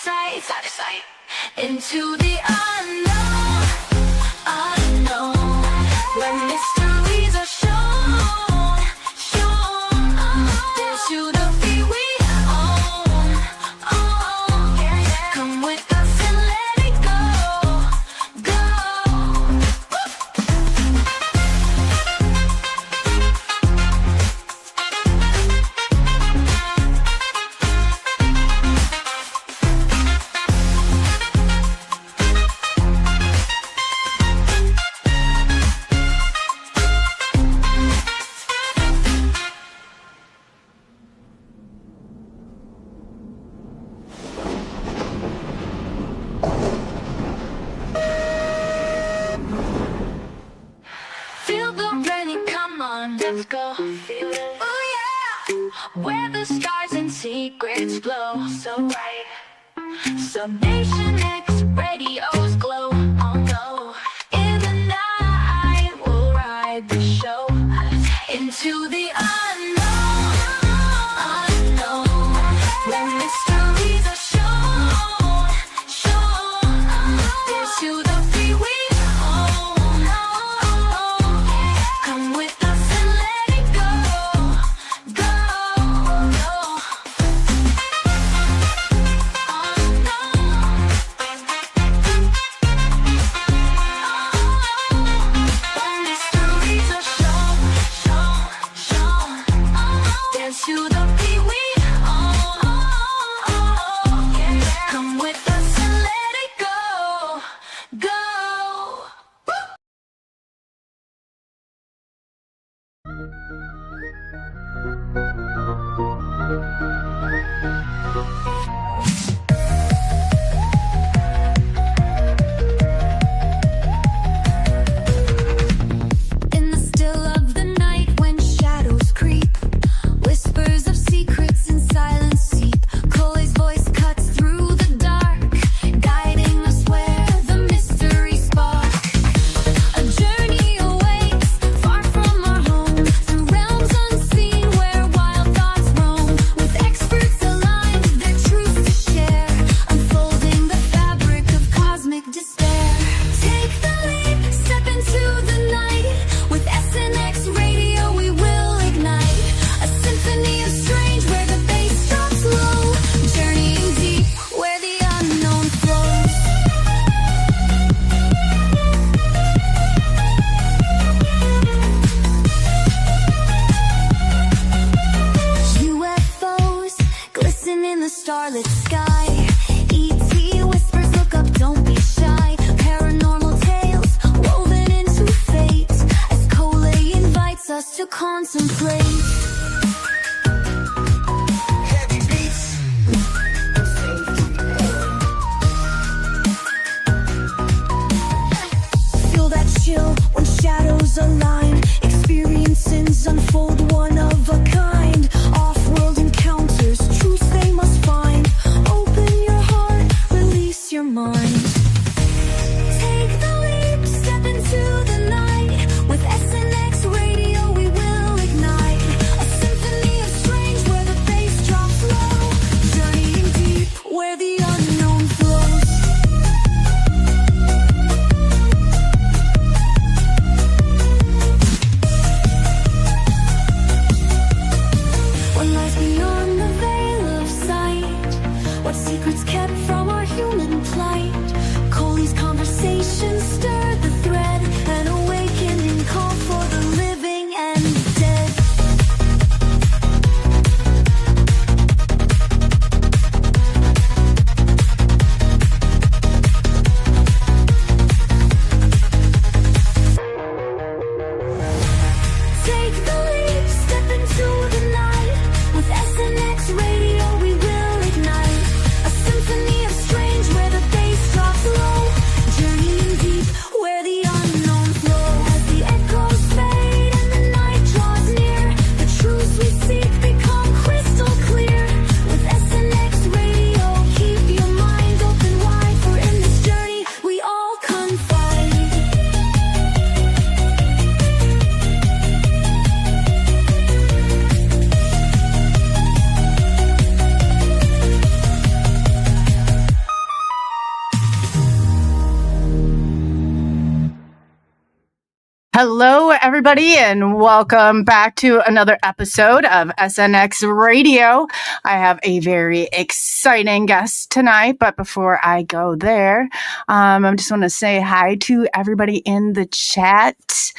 of sight, into the unknown, unknown, where mysteries are shown, shown, into the feet we own, own. Come with us and let it go, go. Feel the rain, come on, let's go. Feel it, oh yeah. Where the stars and secrets glow so bright. Some Nation X radios glow, oh no. In the night we'll ride the show into the unknown, unknown, where mysteries are shown, shown, into the feet we own. Come with us and let it go, go, go. When mysteries are shown, shown, shown, dance to the beat we own. Come with us and let it go, go. In the still of the night when shadows creep, whispers of secrets and silence seep. Chloe's voice cuts through the dark, guiding us where the mystery spark. A journey awaits, far from our home, through realms unseen where wild thoughts roam. With experts aligned, their truth to share, unfolding the fabric of cosmic despair. Take the leap, step into the night. With SNX Radio we will ignite a symphony of strange where the bass drops low, journeying deep where the unknown flows. UFOs glisten in the starlit sky. ET whispers, look up, don't be shy. Paranormal tales woven into fate, as Cole invites us to contemplate. Heavy beats. Feel that chill when shadows align. Experiences unfold, one of a kind. Off-world encounters, truths they must find. Open your heart, release your mind. Take the leap, step into the night. With SNX Radio we will ignite a symphony of strange where the bass drops low, journeying deep where the unknown flows. What lies beyond the veil of sight? What secrets kept from our human plight? Coley's conversations stir the thread, an awakening call for the living and the dead. Take the leap, step into the night. With SNX Radio we will ignite a symphony of Hello, everybody, and welcome back to another episode of SNX Radio. I have a very exciting guest tonight, but before I go there, I just want to say hi to everybody in the chat.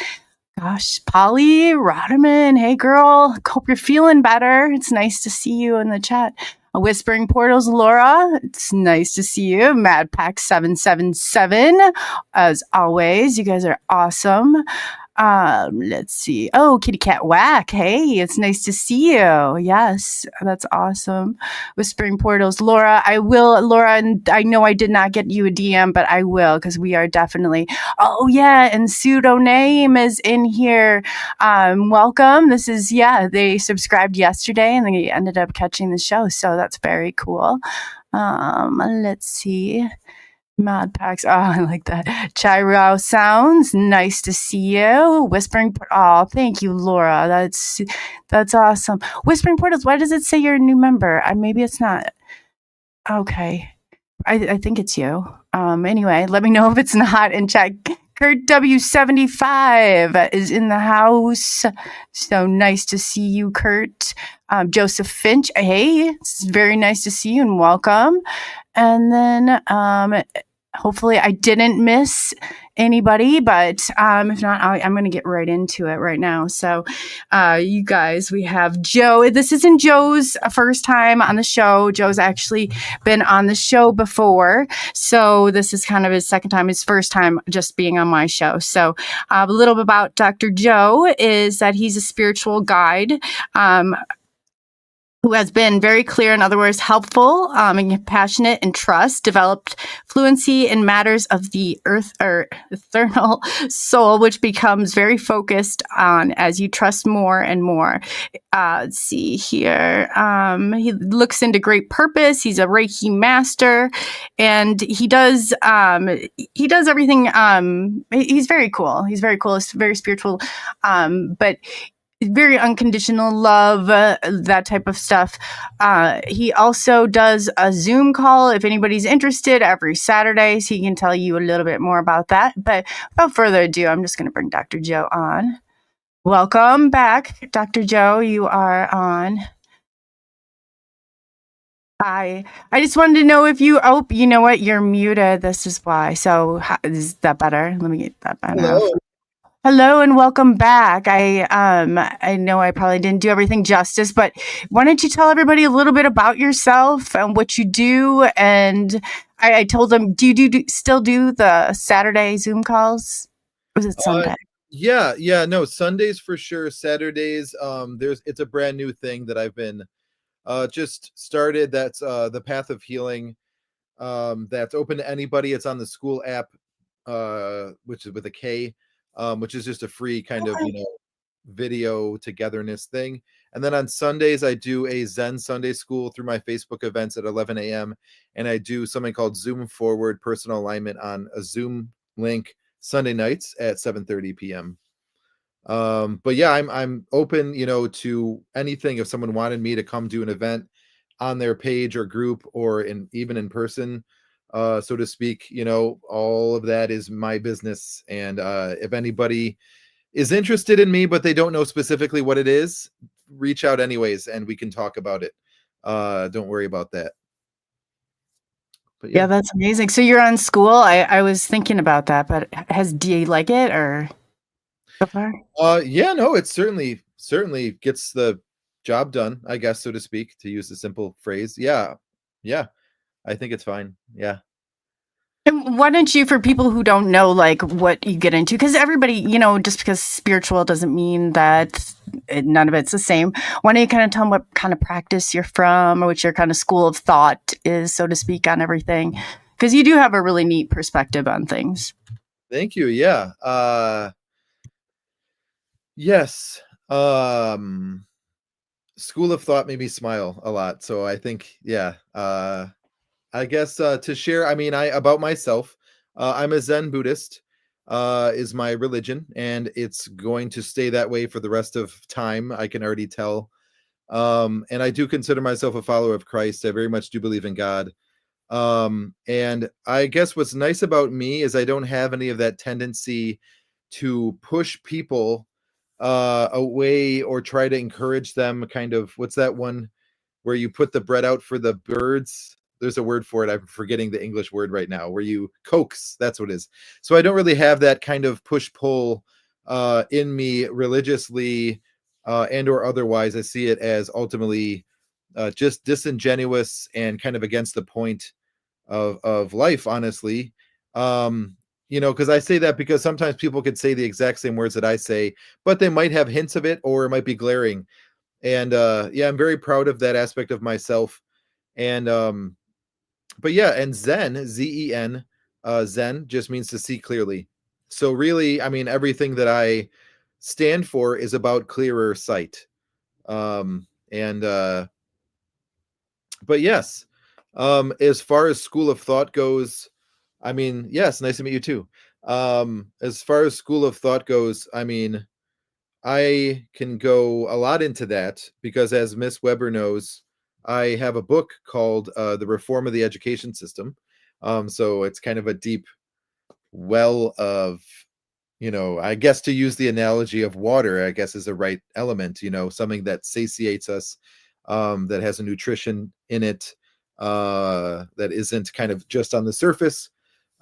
Gosh, Polly Roderman, hey girl, hope you're feeling better. It's nice to see you in the chat. Whispering Portals, Laura, it's nice to see you. MadPack777, as always, you guys are awesome. Let's see. Oh, Kitty Cat Whack. Hey, it's nice to see you. Yes, that's awesome. Whispering Portals, Laura. Laura, and I know I did not get you a DM, but I will because we are definitely. Oh yeah, and Pseudonym is in here. Welcome. This is they subscribed yesterday and they ended up catching the show, so that's very cool. Let's see. Mod packs. Oh, I like that. Chirao sounds. Nice to see you. Whispering. Oh, thank you, Laura. That's awesome. Whispering Portals. Why does it say you're a new member? Maybe it's not. Okay. I think it's you. Anyway, let me know if it's not and check. Kurt W75 is in the house. So nice to see you, Kurt. Joseph Finch. Hey, it's very nice to see you and welcome. And then hopefully I didn't miss anybody, but if not, I'm going to get right into it right now. So you guys, we have Joe. This isn't Joe's first time on the show. Joe's actually been on the show before. So this is kind of his second time, his first time just being on my show. So a little bit about Dr. Joe is that he's a spiritual guide, who has been very clear, in other words, helpful and compassionate and trust, developed fluency in matters of the earth or eternal soul, which becomes very focused on as you trust more and more. Let's see here. He looks into great purpose. He's a Reiki master, and he does everything. He's very cool. He's very cool. He's very spiritual, but very unconditional love, that type of stuff. He also does a Zoom call if anybody's interested every Saturday, so he can tell you a little bit more about that. But without further ado, I'm just going to bring Dr. Joe on. Welcome back, Dr. Joe. You are on. I just wanted to know if you. Oh, you know what? You're muted. This is why. So is that better? Let me get that better. Hello. Hello and welcome back. I know I probably didn't do everything justice, but why don't you tell everybody a little bit about yourself and what you do? And I told them, do you still do the Saturday Zoom calls? Or was it Sunday? No, Sundays for sure. Saturdays, it's a brand new thing that I've been just started. That's the Path of Healing. That's open to anybody. It's on the school app, which is with a K. Which is just a free kind of, video togetherness thing. And then on Sundays, I do a Zen Sunday school through my Facebook events at 11 a.m. And I do something called Zoom Forward Personal Alignment on a Zoom link Sunday nights at 7:30 p.m. But yeah, I'm open, to anything. If someone wanted me to come do an event on their page or group or even in person, so to speak, all of that is my business. And if anybody is interested in me, but they don't know specifically what it is, reach out anyways, and we can talk about it. Don't worry about that. But yeah, that's amazing. So you're on school. I was thinking about that, but do you like it or so far? It certainly gets the job done, I guess, so to speak, to use the simple phrase. Yeah. I think it's fine. Yeah. And why don't you, for people who don't know, like what you get into, because everybody, just because spiritual doesn't mean that none of it's the same. Why don't you kind of tell them what kind of practice you're from or what your kind of school of thought is, so to speak, on everything? Because you do have a really neat perspective on things. Thank you. Yeah. Yes. School of thought made me smile a lot. So I think, I guess to share, about myself, I'm a Zen Buddhist, is my religion, and it's going to stay that way for the rest of time. I can already tell. And I do consider myself a follower of Christ. I very much do believe in God. And I guess what's nice about me is I don't have any of that tendency to push people away or try to encourage them. Kind of, what's that one where you put the bread out for the birds? There's a word for it. I'm forgetting the English word right now, where you coax. That's what it is. So I don't really have that kind of push pull in me religiously and or otherwise. I see it as ultimately just disingenuous and kind of against the point of life, honestly. Because I say that because sometimes people could say the exact same words that I say, but they might have hints of it, or it might be glaring. And yeah, I'm very proud of that aspect of myself. And but yeah, and Zen, Zen, Zen just means to see clearly. So really, I mean, everything that I stand for is about clearer sight. And but yes, as far as school of thought goes, I mean, yes, nice to meet you too. As far as school of thought goes, I mean, I can go a lot into that because, as Miss Weber knows, I have a book called The Reform of the Education System. So it's kind of a deep well of, I guess, to use the analogy of water, I guess, is the right element, something that satiates us, that has a nutrition in it, that isn't kind of just on the surface,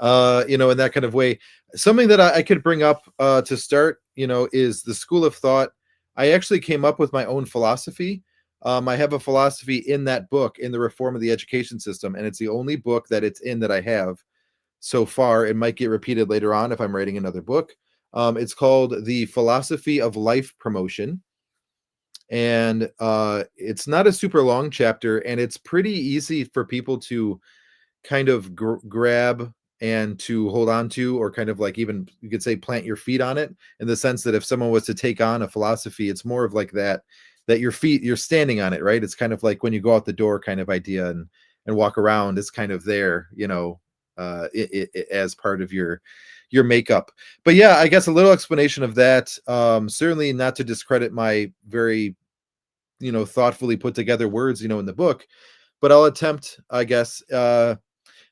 in that kind of way. Something that I could bring up to start, is the school of thought. I actually came up with my own philosophy. I have a philosophy in that book, in The Reform of the Education System, and it's the only book that it's in that I have so far. It might get repeated later on if I'm writing another book. It's called The Philosophy of Life Promotion. And it's not a super long chapter, and it's pretty easy for people to kind of grab and to hold on to, or kind of like, even you could say, plant your feet on it, in the sense that if someone was to take on a philosophy, it's more of like that you're standing on it, right? It's kind of like when you go out the door kind of idea, and walk around, it's kind of there, as part of your makeup. But yeah, I guess a little explanation of that. Certainly not to discredit my very, thoughtfully put together words, in the book, but I'll attempt, I guess.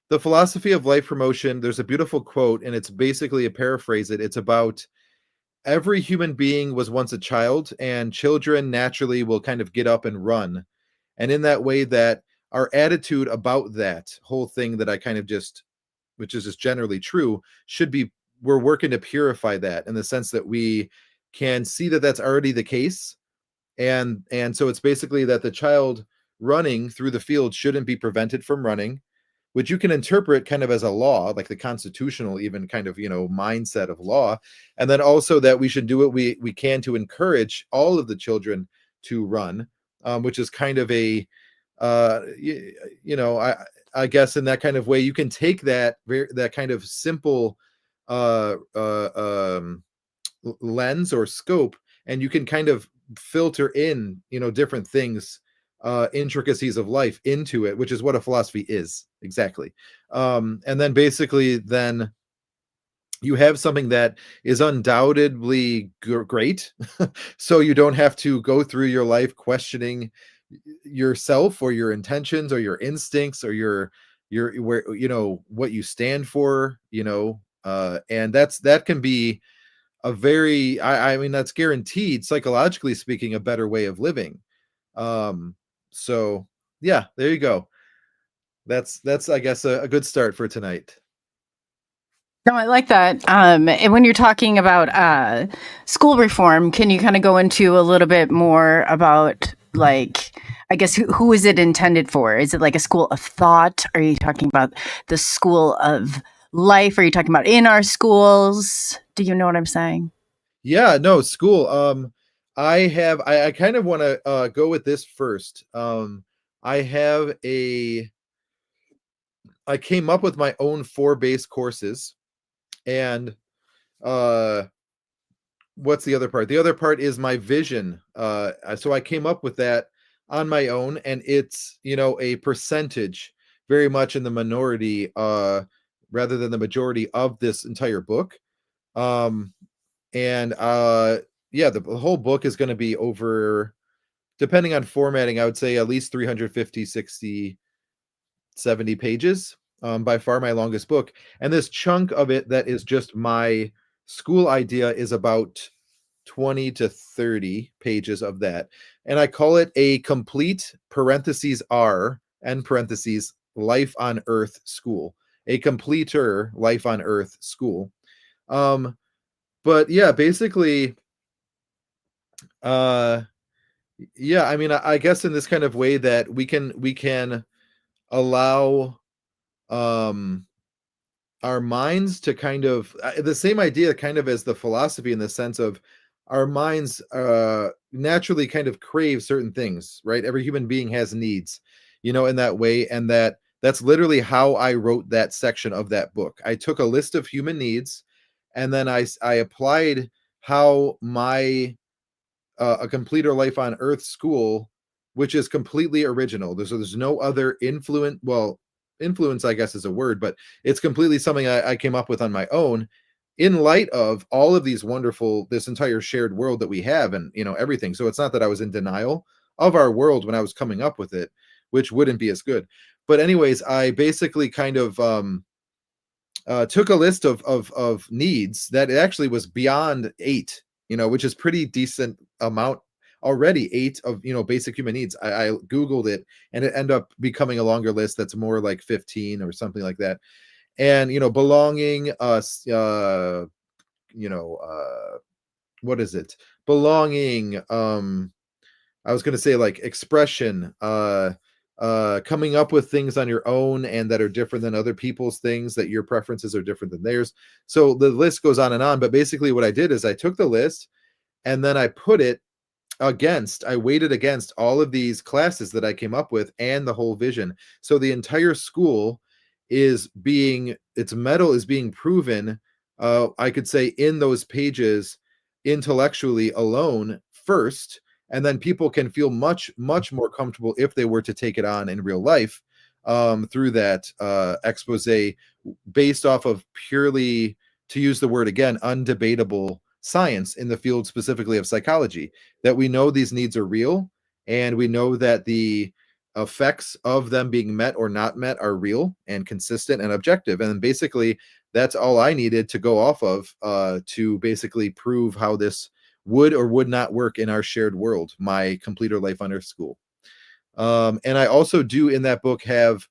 The Philosophy of Life Promotion, there's a beautiful quote, and it's basically a paraphrase. It's about every human being was once a child, and children naturally will kind of get up and run. And in that way, that our attitude about that whole thing that I kind of just, which is just generally true, should be, we're working to purify that, in the sense that we can see that that's already the case. And so it's basically that the child running through the field shouldn't be prevented from running, which you can interpret kind of as a law, like the constitutional, even kind of, mindset of law. And then also that we should do what we can to encourage all of the children to run, which is kind of a, I guess in that kind of way, you can take that kind of simple lens or scope, and you can kind of filter in, different things, intricacies of life into it, which is what a philosophy is exactly. And then basically, then you have something that is undoubtedly great. So you don't have to go through your life questioning yourself, or your intentions, or your instincts, or your where, what you stand for, and that can be a very, I mean, that's guaranteed, psychologically speaking, a better way of living. So yeah, there you go. That's I guess a good start for tonight. No, I like that. And when you're talking about school reform, can you kind of go into a little bit more about, like, I guess, who is it intended for? Is it like a school of thought? Are you talking about the school of life? Are you talking about in our schools? Do you know what I'm saying? Yeah, no, school. I kind of want to go with this first. I came up with my own 4 base courses, and what's the other part? The other part is my vision. So I came up with that on my own, and it's, a percentage, very much in the minority, rather than the majority of this entire book. And yeah, the whole book is going to be over, depending on formatting, I would say at least 350, 60, 70 pages. By far my longest book. And this chunk of it that is just my school idea is about 20 to 30 pages of that. And I call it a complete parentheses R and parentheses life on earth school, a completer life on earth school. But yeah, basically, yeah, I mean, I guess in this kind of way that we can allow our minds to kind of the same idea kind of as the philosophy, in the sense of our minds naturally kind of crave certain things, right? Every human being has needs, in that way. And that's literally how I wrote that section of that book. I took a list of human needs, and then I applied how my a completer life on earth school, which is completely original. There's no other influence, I guess is a word, but it's completely something I came up with on my own, in light of all of these wonderful, this entire shared world that we have, and everything. So it's not that I was in denial of our world when I was coming up with it, which wouldn't be as good. But anyways, I basically kind of took a list of needs that actually was beyond 8, which is pretty decent amount already. 8 of basic human needs. I googled it, and it ended up becoming a longer list that's more like 15 or something like that. And belonging, what is it? Belonging, I was going to say like expression, coming up with things on your own and that are different than other people's things, that your preferences are different than theirs. So the list goes on and on. But basically what I did is I took the list, and then I weighted against all of these classes that I came up with and the whole vision. So the entire school its metal is being proven, I could say, in those pages, intellectually alone first, and then people can feel much, much more comfortable if they were to take it on in real life, through that expose, based off of purely, to use the word again, undebatable science in the field specifically of psychology, that we know these needs are real, and we know that the effects of them being met or not met are real and consistent and objective. And basically that's all I needed to go off of, to basically prove how this would or would not work in our shared world, my completer life on earth school. And I also do in that book have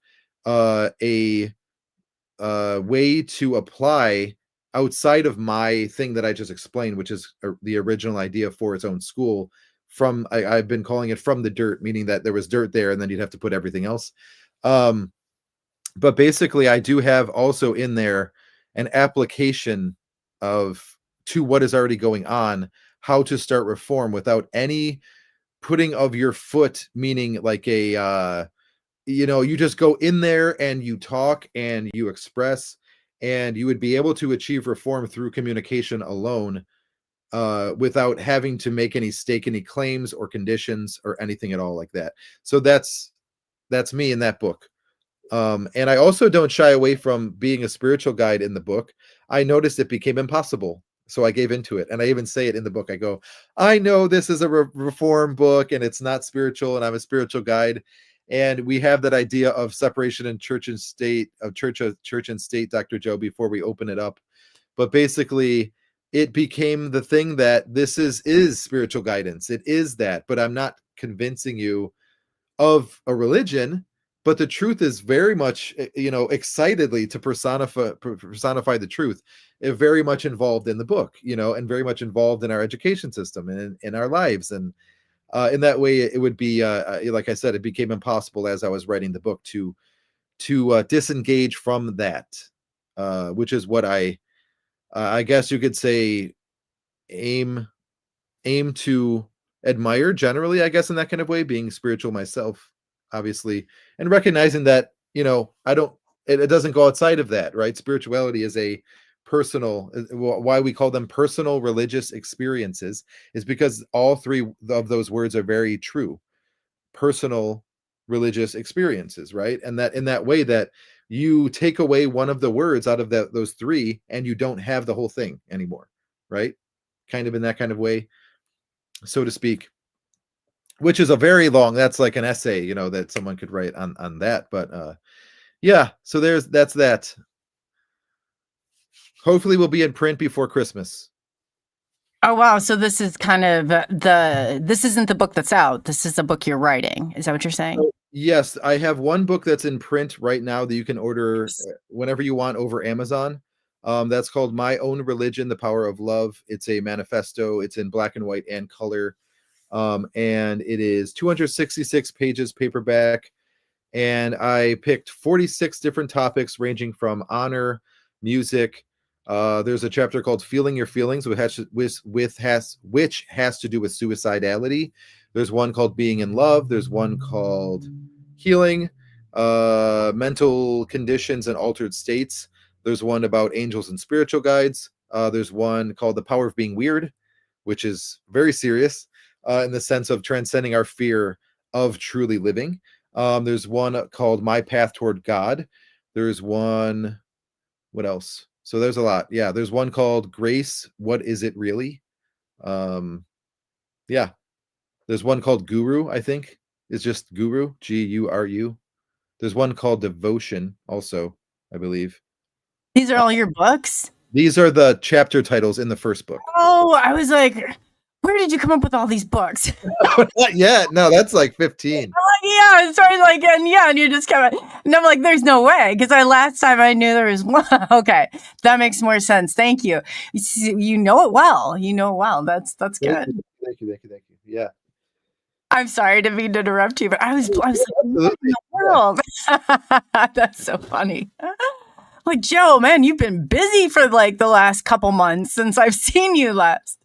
a way to apply outside of my thing that I just explained, which is the original idea for its own school. I've been calling it from the dirt, meaning that there was dirt there and then you'd have to put everything else. But basically I do have also in there an application to what is already going on, how to start reform without any putting of your foot, meaning like you just go in there and you talk and you express, and you would be able to achieve reform through communication alone, without having to make any claims or conditions or anything at all like that. So that's me in that book. And I also don't shy away from being a spiritual guide in the book. I noticed it became impossible, so I gave into it. And I even say it in the book. I go, I know this is a reform book and it's not spiritual, and I'm a spiritual guide. And we have that idea of separation in church and state, of church and state, Dr. Joe, before we open it up. But basically, it became the thing that this is spiritual guidance. It is that, but I'm not convincing you of a religion. But the truth is very much, excitedly to personify the truth, very much involved in the book, and very much involved in our education system and in our lives. And in that way, it would be, like I said, it became impossible as I was writing the book to disengage from that, which is what I guess you could say aim to admire generally, I guess, in that kind of way, being spiritual myself, obviously, and recognizing that, it doesn't go outside of that, right? Spirituality is a personal, why we call them personal religious experiences is because all three of those words are very true. Personal religious experiences, right? And that in that way that you take away one of the words out of those three and you don't have the whole thing anymore, right? Kind of in that kind of way, so to speak, which is a very long, that's like an essay, that someone could write on that. But yeah, so that's that. Hopefully will be in print before Christmas. Oh wow! So this is kind of this isn't the book that's out. This is the book you're writing. Is that what you're saying? Yes, I have one book that's in print right now that you can order whenever you want over Amazon. That's called My Own Religion: The Power of Love. It's a manifesto. It's in black and white and color, and it is 266 pages paperback. And I picked 46 different topics ranging from honor, music. There's a chapter called "Feeling Your Feelings," which has to do with suicidality. There's one called "Being in Love." There's one called "Healing," mental conditions and altered states. There's one about angels and spiritual guides. There's one called "The Power of Being Weird," which is very serious in the sense of transcending our fear of truly living. There's one called "My Path Toward God." There's one, what else? So there's a lot. Yeah, there's one called "Grace, What Is It Really?" Yeah. There's one called "Guru," I think. It's just Guru, Guru. There's one called "Devotion" also, I believe. These are all your books? These are the chapter titles in the first book. Oh, I was like, where did you come up with all these books? Not yet. No, that's like 15. Yeah, sorry, like, and you just kind of, and I'm like, there's no way, because last time I knew there was one. Okay, that makes more sense. Thank you. You know it well. You know it well. That's good. Thank you. Yeah. I'm sorry to interrupt you, but I was like, what in the world? That's so funny. Like, Joe, man, you've been busy for like the last couple months since I've seen you last.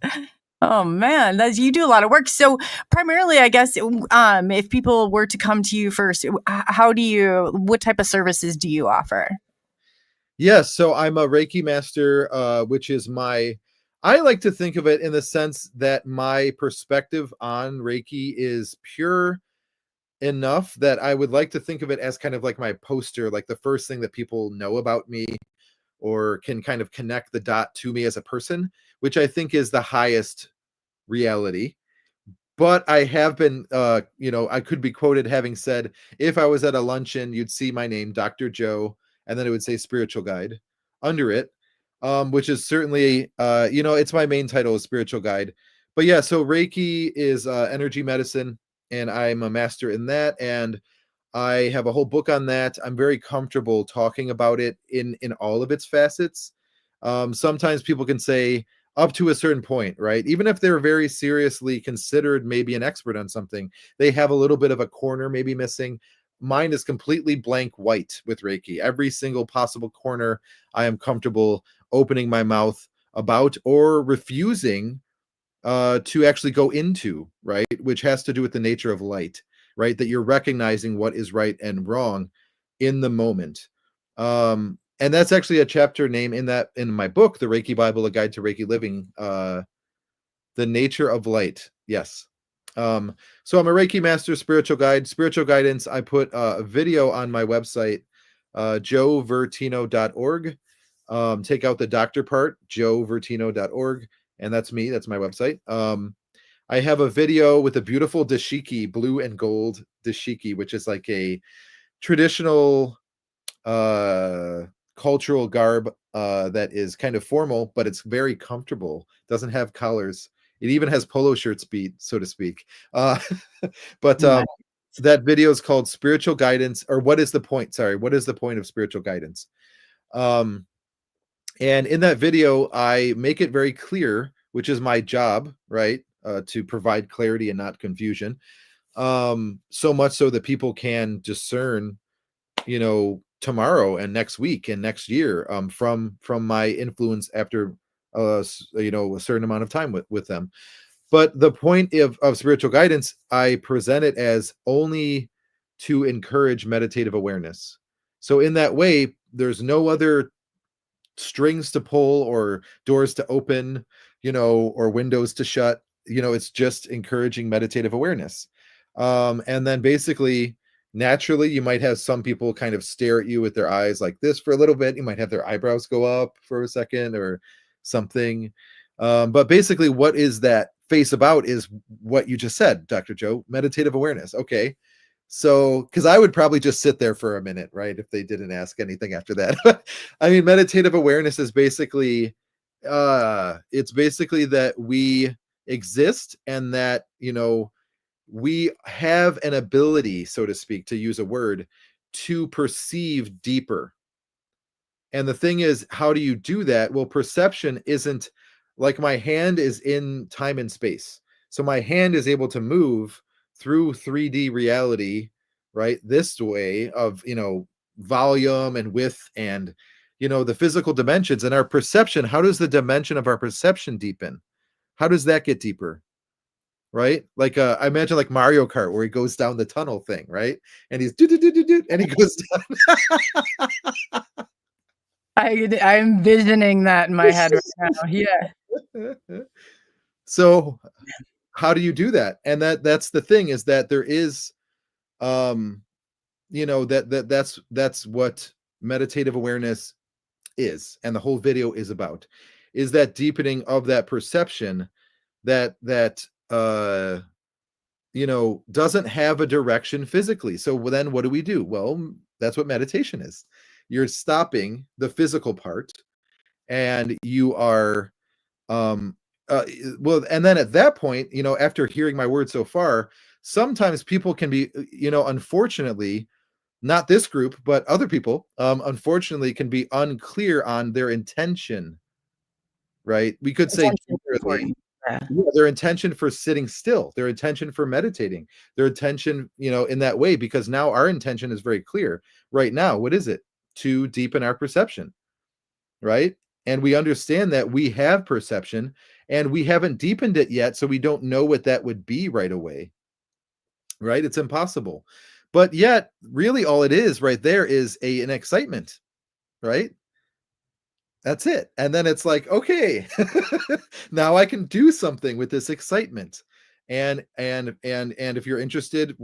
Oh man, you do a lot of work. So primarily, I guess, if people were to come to you first, what type of services do you offer? Yes, so I'm a Reiki master, which is I like to think of it in the sense that my perspective on Reiki is pure enough that I would like to think of it as kind of like my poster, like the first thing that people know about me or can kind of connect the dot to me as a person, which I think is the highest reality. But I have been, I could be quoted having said, if I was at a luncheon, you'd see my name, Dr. Joe, and then it would say spiritual guide under it, which is certainly, it's my main title is spiritual guide. But yeah, so Reiki is energy medicine, and I'm a master in that. And I have a whole book on that. I'm very comfortable talking about it in all of its facets. Sometimes people can say up to a certain point, right? Even if they're very seriously considered maybe an expert on something, they have a little bit of a corner maybe missing. Mine is completely blank white with Reiki. Every single possible corner I am comfortable opening my mouth about or refusing to actually go into, right? Which has to do with the nature of light, right? That you're recognizing what is right and wrong in the moment. And that's actually a chapter name in my book, The Reiki Bible, A Guide to Reiki Living, The Nature of Light. Yes. So I'm a Reiki master, spiritual guidance. I put a video on my website, joevertino.org. Take out the doctor part, joevertino.org. And that's me. That's my website. I have a video with a beautiful dashiki, blue and gold dashiki, which is like a traditional cultural garb that is kind of formal, but it's very comfortable. Doesn't have collars. It even has polo shirts beat, so to speak. But that video is called Spiritual Guidance, or What is the Point? Sorry, what is the point of spiritual guidance? And in that video, I make it very clear, which is my job, right? To provide clarity and not confusion. So much so that people can discern, tomorrow and next week and next year, from my influence after, a certain amount of time with them. But the point of spiritual guidance, I present it as only to encourage meditative awareness. So in that way, there's no other strings to pull or doors to open, or windows to shut. It's just encouraging meditative awareness. And then basically, naturally, you might have some people kind of stare at you with their eyes like this for a little bit. You might have their eyebrows go up for a second or something. But basically, what is that face about is what you just said, Dr. Joe, meditative awareness. Okay. So, because I would probably just sit there for a minute, right? If they didn't ask anything after that. I mean, meditative awareness is basically, it's basically that we exist and that, we have an ability, so to speak, to use a word, to perceive deeper. And the thing is, how do you do that? Well, perception isn't like my hand is in time and space. So my hand is able to move through 3D reality, right? This way of, volume and width and, the physical dimensions and our perception. How does the dimension of our perception deepen? How does that get deeper? Right? Like I imagine like Mario Kart where he goes down the tunnel thing, right? And he's do do do do do and he goes down. I'm envisioning that in my head right now. Yeah. So how do you do that? And that's the thing, is that there is that's what meditative awareness is, and the whole video is about, is that deepening of that perception that doesn't have a direction physically. So then what do we do? Well, that's what meditation is. You're stopping the physical part and you are well, and then at that point, after hearing my words so far, sometimes people can be, unfortunately, not this group, but other people, unfortunately, can be unclear on their intention, right? We could say generally, their intention for sitting still, their intention for meditating, their intention, in that way, because now our intention is very clear right now. What is it? To deepen our perception, right? And we understand that we have perception and we haven't deepened it yet, so we don't know what that would be right away, right? It's impossible. But yet, really all it is right there is an excitement, right? That's it. And then it's like, okay, now I can do something with this excitement. And if you're interested,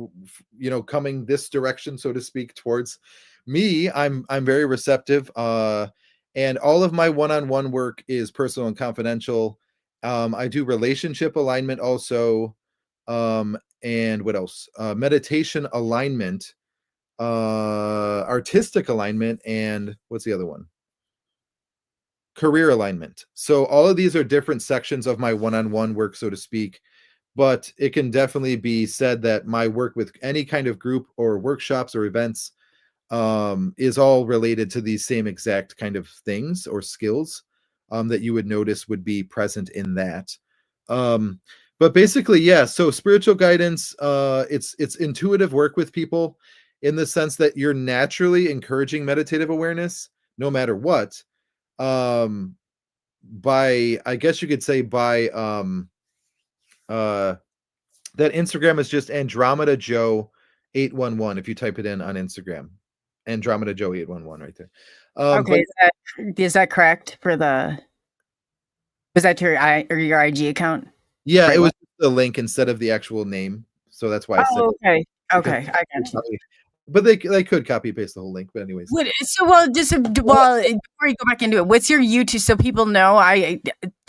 coming this direction, so to speak, towards me, I'm very receptive. And all of my one-on-one work is personal and confidential. I do relationship alignment also. And what else? Meditation alignment, artistic alignment, and what's the other one? Career alignment. So all of these are different sections of my one-on-one work, so to speak. But it can definitely be said that my work with any kind of group or workshops or events is all related to these same exact kind of things or skills that you would notice would be present in that. But basically, yeah, so spiritual guidance, it's intuitive work with people in the sense that you're naturally encouraging meditative awareness no matter what. By, I guess you could say, by that Instagram is just Andromeda Joe 811 if you type it in on Instagram. Andromeda Joe 811 right there. Okay, is that correct for the? Was that your IG account? Yeah, right, it was the link instead of the actual name, so that's why. Okay, okay, I got you. But they could copy paste the whole link. But anyways, before you go back into it, what's your YouTube, so people know?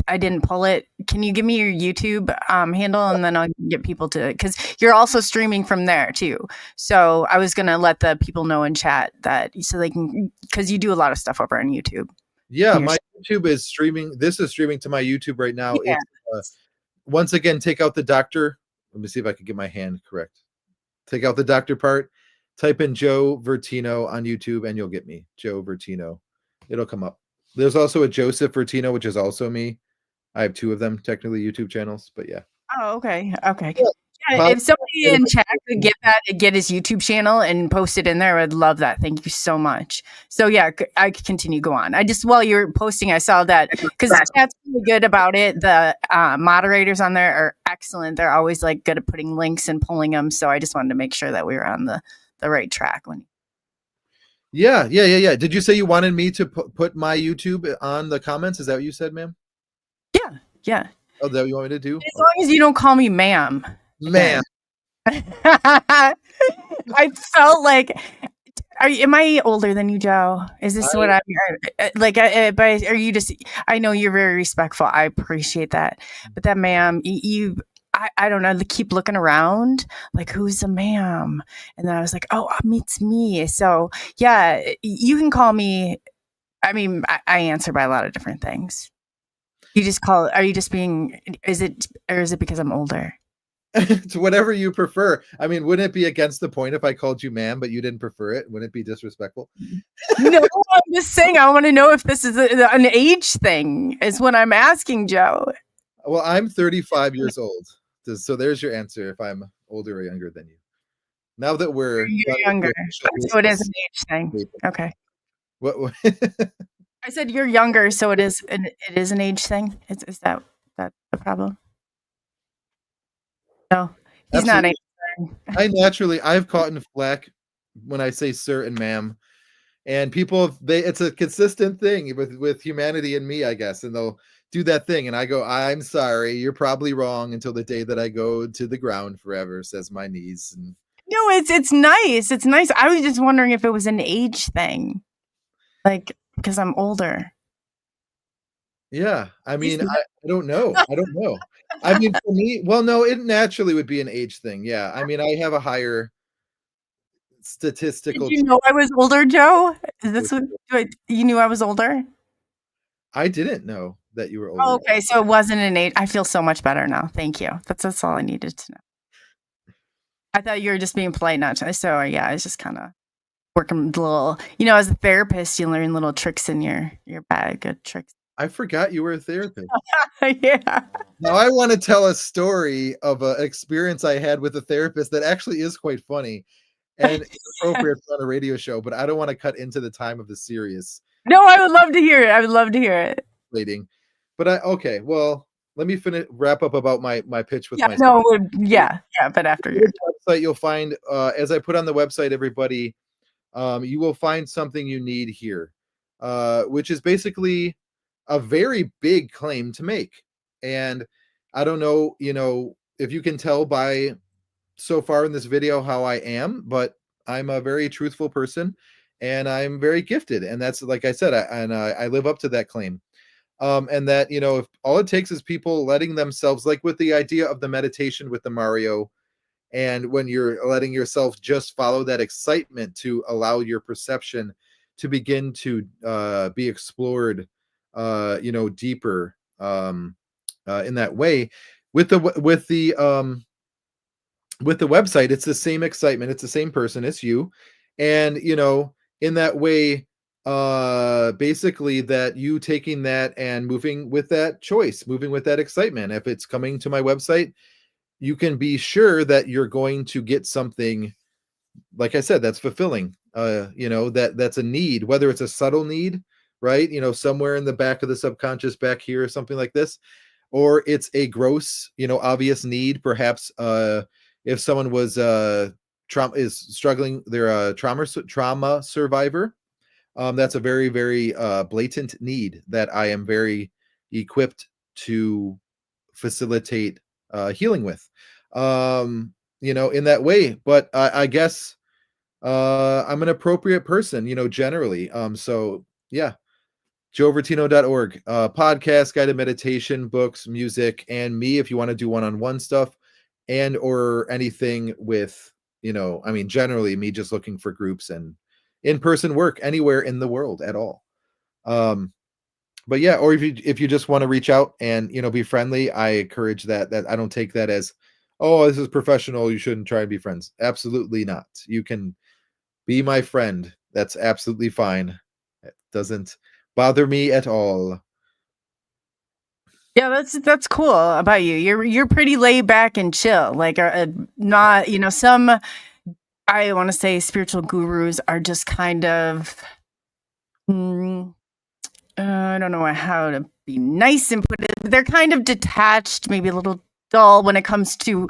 I didn't pull it. Can you give me your YouTube handle, and then I'll get people to, because you're also streaming from there too. So I was gonna let the people know in chat that, so they can, because you do a lot of stuff over on YouTube. Yeah, my YouTube is streaming. This is streaming to my YouTube right now. Yeah. It's, once again, take out the doctor. Let me see if I can get my hand correct. Take out the doctor part. Type in Joe Vertino on YouTube and you'll get me. Joe Vertino. It'll come up. There's also a Joseph Vertino, which is also me. I have two of them, technically YouTube channels, but yeah. Oh, okay. Okay. Yeah, if somebody in chat could get his YouTube channel and post it in there, I'd love that. Thank you so much. So yeah, I could continue. Go on. I just, while you're posting, I saw that, because the chat's really good about it. The moderators on there are excellent. They're always like good at putting links and pulling them. So I just wanted to make sure that we were on the right track. Yeah. Did you say you wanted me to put my YouTube on the comments? Is that what you said, ma'am? Yeah. Oh, that what you want me to do? As long as you don't call me ma'am. Ma'am. I felt like, am I older than you, Joe? Is this what I'm like? But are you just? I know you're very respectful. I appreciate that. But that, ma'am, I don't know, keep looking around, like, who's a ma'am? And then I was like, oh, it's me. So yeah, you can call me. I mean, I answer by a lot of different things. You just call. Are you just being? Is it because I'm older? It's whatever you prefer. I mean, wouldn't it be against the point if I called you ma'am, but you didn't prefer it? Wouldn't it be disrespectful? No, I'm just saying. I want to know if this is an age thing. Is what I'm asking, Joe. Well, I'm 35 years old, so there's your answer. If I'm older or younger than you. Now that we're younger, so it is an age thing. Okay. What? I said you're younger, so it is an age thing. Is that the problem? No, he's Absolutely. not. I've caught in flack when I say sir and ma'am, and people it's a consistent thing with humanity and me, I guess, and they'll do that thing, and I go, I'm sorry, you're probably wrong, until the day that I go to the ground forever, says my knees. And no, it's nice. It's nice. I was just wondering if it was an age thing, like because I'm older. Yeah, I mean, I don't know. I mean, for me, well, no, it naturally would be an age thing. Yeah, I mean, I have a higher statistical. Did you know I was older, Joe? Is this what you knew I was older? I didn't know that you were older. Oh, okay, so it wasn't an age. I feel so much better now. Thank you. That's all I needed to know. I thought you were just being polite, not to. So yeah, I was just kind of working a little. As a therapist, you learn little tricks in your bag, good tricks. I forgot you were a therapist. Yeah. Now I want to tell a story of an experience I had with a therapist that actually is quite funny and appropriate on a radio show, but I don't want to cut into the time of the series. No, I would love to hear it. Waiting, but okay. Well, let me wrap up about my pitch with my. No, yeah. But after your website, you'll find as I put on the website, everybody, you will find something you need here, which is basically a very big claim to make. And I don't know, if you can tell by so far in this video how I am, but I'm a very truthful person and I'm very gifted. And that's, like I said, I live up to that claim. And that, if all it takes is people letting themselves, like with the idea of the meditation with the Mario, and when you're letting yourself just follow that excitement to allow your perception to begin to be explored deeper in that way, with the website, it's the same excitement, it's the same person, it's you, and in that way, basically that you taking that and moving with that choice, moving with that excitement. If it's coming to my website, you can be sure that you're going to get something, like I said, that's fulfilling, that's a need, whether it's a subtle need, right? Somewhere in the back of the subconscious back here or something like this, or it's a gross, obvious need. Perhaps if someone was is struggling, they're a trauma survivor. That's a very, very blatant need that I am very equipped to facilitate healing with, in that way. But I guess I'm an appropriate person, generally. So yeah. joevertino.org, podcast, guided meditation, books, music, and me if you want to do one-on-one stuff, and or anything with, generally me just looking for groups and in-person work anywhere in the world at all. But yeah, or if you just want to reach out and, be friendly, I encourage that I don't take that as, oh, this is professional, you shouldn't try and be friends. Absolutely not. You can be my friend. That's absolutely fine. It doesn't bother me at all. Yeah, that's cool about you. You're pretty laid back and chill. Like, not, some, I want to say spiritual gurus are just kind of, I don't know how to be nice and put it. They're kind of detached, maybe a little dull when it comes to,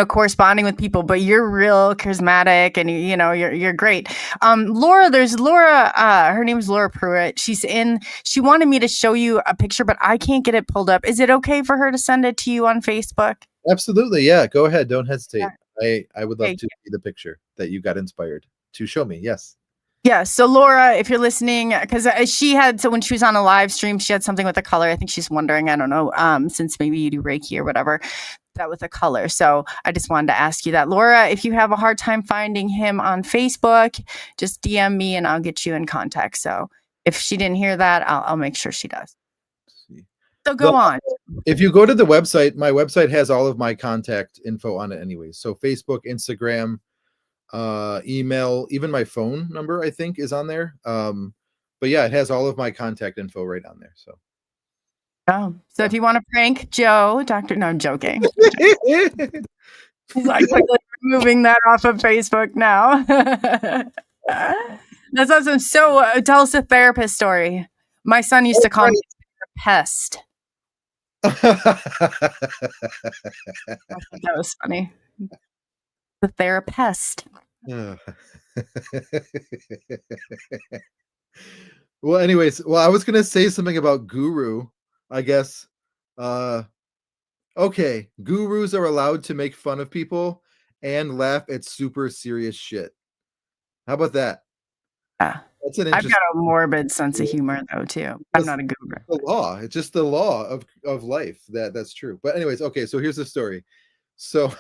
corresponding with people, but you're real charismatic and, you're great. There's Laura, her name is Laura Pruitt. She wanted me to show you a picture, but I can't get it pulled up. Is it okay for her to send it to you on Facebook? Absolutely. Yeah, go ahead. Don't hesitate. Yeah. I would love to see the picture that you got inspired to show me. Yes. Yeah. So Laura, if you're listening, because when she was on a live stream, she had something with the color. I think she's wondering, I don't know, since maybe you do Reiki or whatever, that with a color. So I just wanted to ask you that. Laura, if you have a hard time finding him on Facebook, just DM me and I'll get you in contact. So if she didn't hear that, I'll make sure she does. So go on. If you go to the website, my website has all of my contact info on it anyways. So Facebook, Instagram, email, even my phone number, I think, is on there. But yeah, it has all of my contact info right on there. So. Oh, so if you want to prank Joe, no, I'm joking. I'm quickly removing that off of Facebook now. That's awesome. So tell us a therapist story. My son used to call me a pest. I thought that was funny. The therapist. Well, anyways, I was gonna say something about guru, I guess. Okay, gurus are allowed to make fun of people and laugh at super serious shit. How about that? Yeah. That's an I've got a morbid sense of humor though too. I'm not a guru. The law. It's just the law of life. That's true. But anyways, okay, so here's the story. So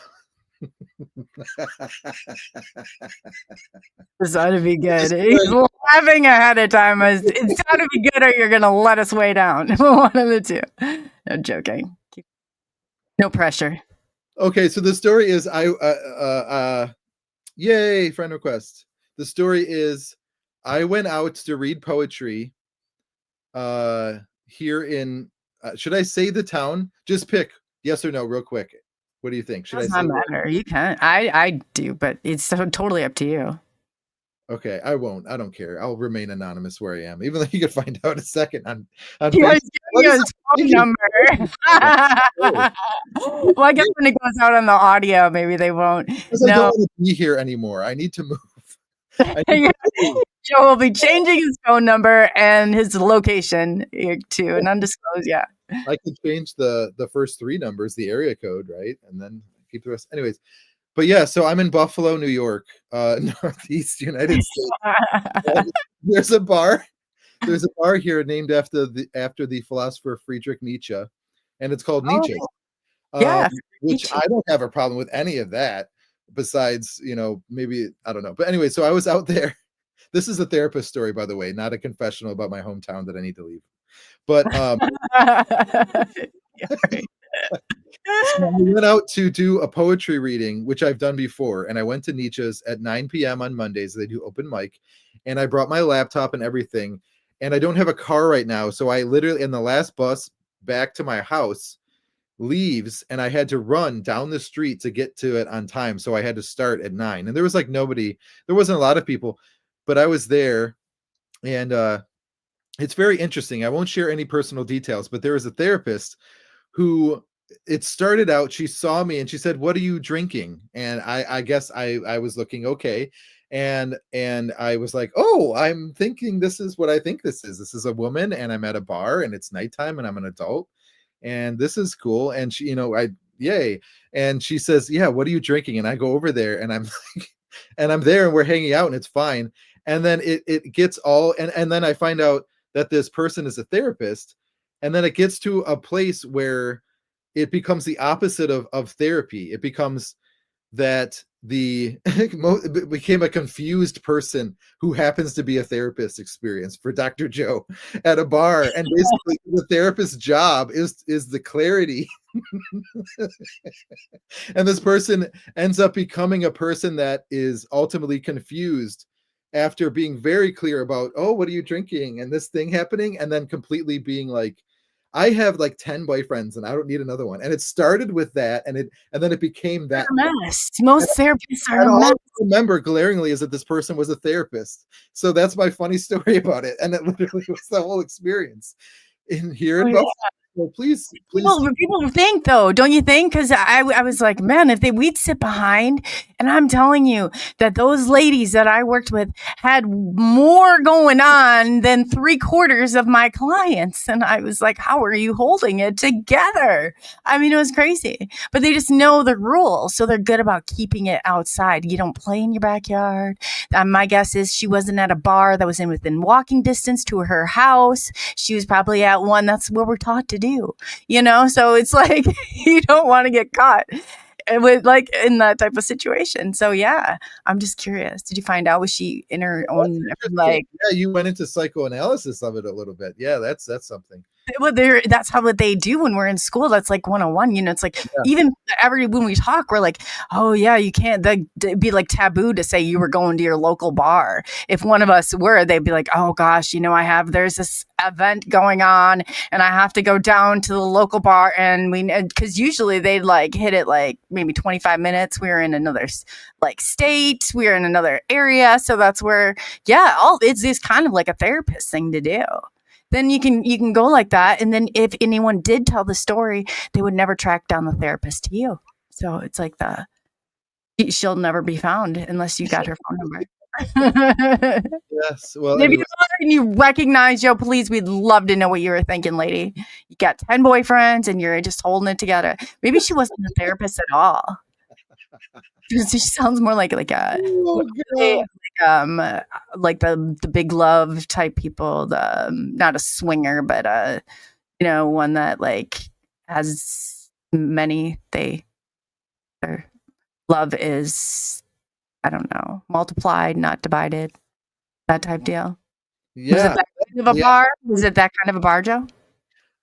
this ought to be good. He's laughing ahead of time. It's got to be good, or you're gonna let us way down. One of the two. No joking. No pressure. Okay, so the story is yay, friend request. The story is I went out to read poetry here in should I say the town? Just pick yes or no real quick. What do you think? Should I say matter? You can. I do, but it's totally up to you. Okay, I won't. I don't care. I'll remain anonymous where I am, even though you can find out in a second on phone number. Well, I guess when it goes out on the audio, maybe they won't. Because I don't want to be here anymore. I need to move. Joe will be changing his phone number and his location to an undisclosed. Yeah. I could change the first three numbers, the area code, right? And then keep the rest. Anyways, but yeah, so I'm in Buffalo, New York, Northeast United States. There's a bar here named after the philosopher Friedrich Nietzsche, and it's called Nietzsche. Yeah, which Nietzsche. I don't have a problem with any of that. Besides, maybe I don't know. But anyway, so I was out there. This is a therapist story, by the way, not a confessional about my hometown that I need to leave. But so I went out to do a poetry reading, which I've done before, and I went to Nietzsche's at 9 p.m. on Mondays. They do open mic, and I brought my laptop and everything, and I don't have a car right now, so I literally, in the last bus back to my house, leaves, and I had to run down the street to get to it on time, so I had to start at 9, and there was like nobody, there wasn't a lot of people, but I was there, and it's very interesting. I won't share any personal details, but there was a therapist who, it started out, she saw me and she said, "What are you drinking?" And I guess I was looking okay. And I was like, "Oh, I'm thinking this is what I think this is. This is a woman and I'm at a bar and it's nighttime and I'm an adult and this is cool." And she, yay. And she says, "Yeah, what are you drinking?" And I go over there and I'm like, and I'm there and we're hanging out and it's fine. And then it gets all, and then I find out that this person is a therapist. And then it gets to a place where it becomes the opposite of therapy. It becomes that it became a confused person who happens to be a therapist experience for Dr. Joe at a bar. And basically the therapist's job is the clarity. And this person ends up becoming a person that is ultimately confused after being very clear about, "Oh, what are you drinking?" and this thing happening, and then completely being like, "I have like 10 boyfriends and I don't need another one." And it started with that, and then it became that mess. Most therapists are a mess. All I remember glaringly is that this person was a therapist. So that's my funny story about it. And it literally was the whole experience in here in Buffalo. So please. People think though, don't you think? Because I was like, man, if we'd sit behind, and I'm telling you that those ladies that I worked with had more going on than 3/4 of my clients. And I was like, how are you holding it together? I mean, it was crazy, but they just know the rules. So they're good about keeping it outside. You don't play in your backyard. My guess is she wasn't at a bar that was within walking distance to her house. She was probably at one. That's what we're taught to do. do, you know? So it's like, you don't want to get caught with like in that type of situation. So yeah, I'm just curious. Did you find out, was she in her That's own, interesting. like, Yeah, you went into psychoanalysis of it a little bit. Yeah, that's something. well, that's how what they do when we're in school. That's like 101. You know, it's like Yeah. even when we talk, we're like, oh yeah, you can't. It'd be like taboo to say you were going to your local bar. If one of us were, they'd be like, oh gosh, you know, there's this event going on, and I have to go down to the local bar, and because usually they'd like hit it like maybe 25 minutes. We were in another like state, we were in another area, so that's where it's kind of like a therapist thing to do. Then you can go like that, and then if anyone did tell the story, they would never track down the therapist to you. So it's like she'll never be found unless you got her phone number. Yes. Well, If anyway, you are and you recognize Joe, please, we'd love to know what you were thinking, lady. You got 10 boyfriends and you're just holding it together. Maybe she wasn't a therapist at all. She sounds more like a oh, God. like the big love type people, not a swinger, but one that like has many, their love is, I don't know, multiplied, not divided, that type deal. Was it Yeah. that kind of a Yeah. bar? Was it that kind of a bar, Joe?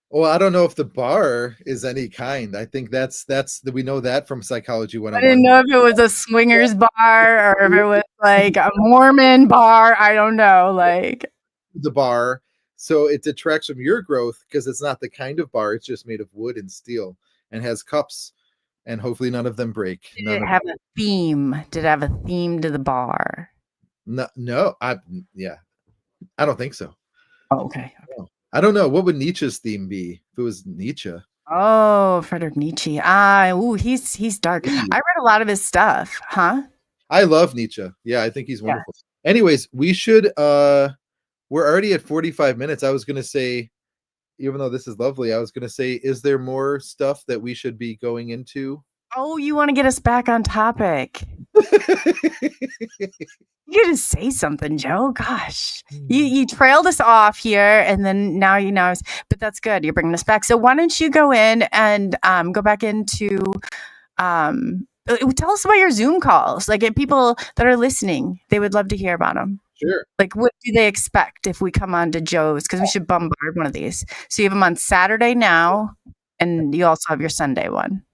Well, I don't know if the bar is any kind. I think that's we know that from Psychology I didn't 101. know if it was a swingers bar or if it was like a Mormon bar. I don't know. Like, The bar, so it detracts from your growth because it's not the kind of bar. It's just made of wood and steel and has cups, and hopefully none of them break. did it have a theme? Did it have a theme to the bar? No, I don't think so. Oh, okay. No. I don't know. What would Nietzsche's theme be if it was Nietzsche? Oh, Friedrich Nietzsche. He's dark. I read a lot of his stuff. Huh? I love Nietzsche. Yeah, I think he's wonderful. Anyways, we should we're already at 45 minutes. I was going to say, even though this is lovely, I was going to say, is there more stuff that we should be going into? Oh, you want to get us back on topic. You gotta say something, Joe. Gosh, you trailed us off here, and then now but that's good. You're bringing us back. So why don't you go in and go back into tell us about your Zoom calls. Like, if people that are listening, they would love to hear about them. Sure. Like, what do they expect if we come on to Joe's? Because we should bombard one of these. So you have them on Saturday now, and you also have your Sunday one.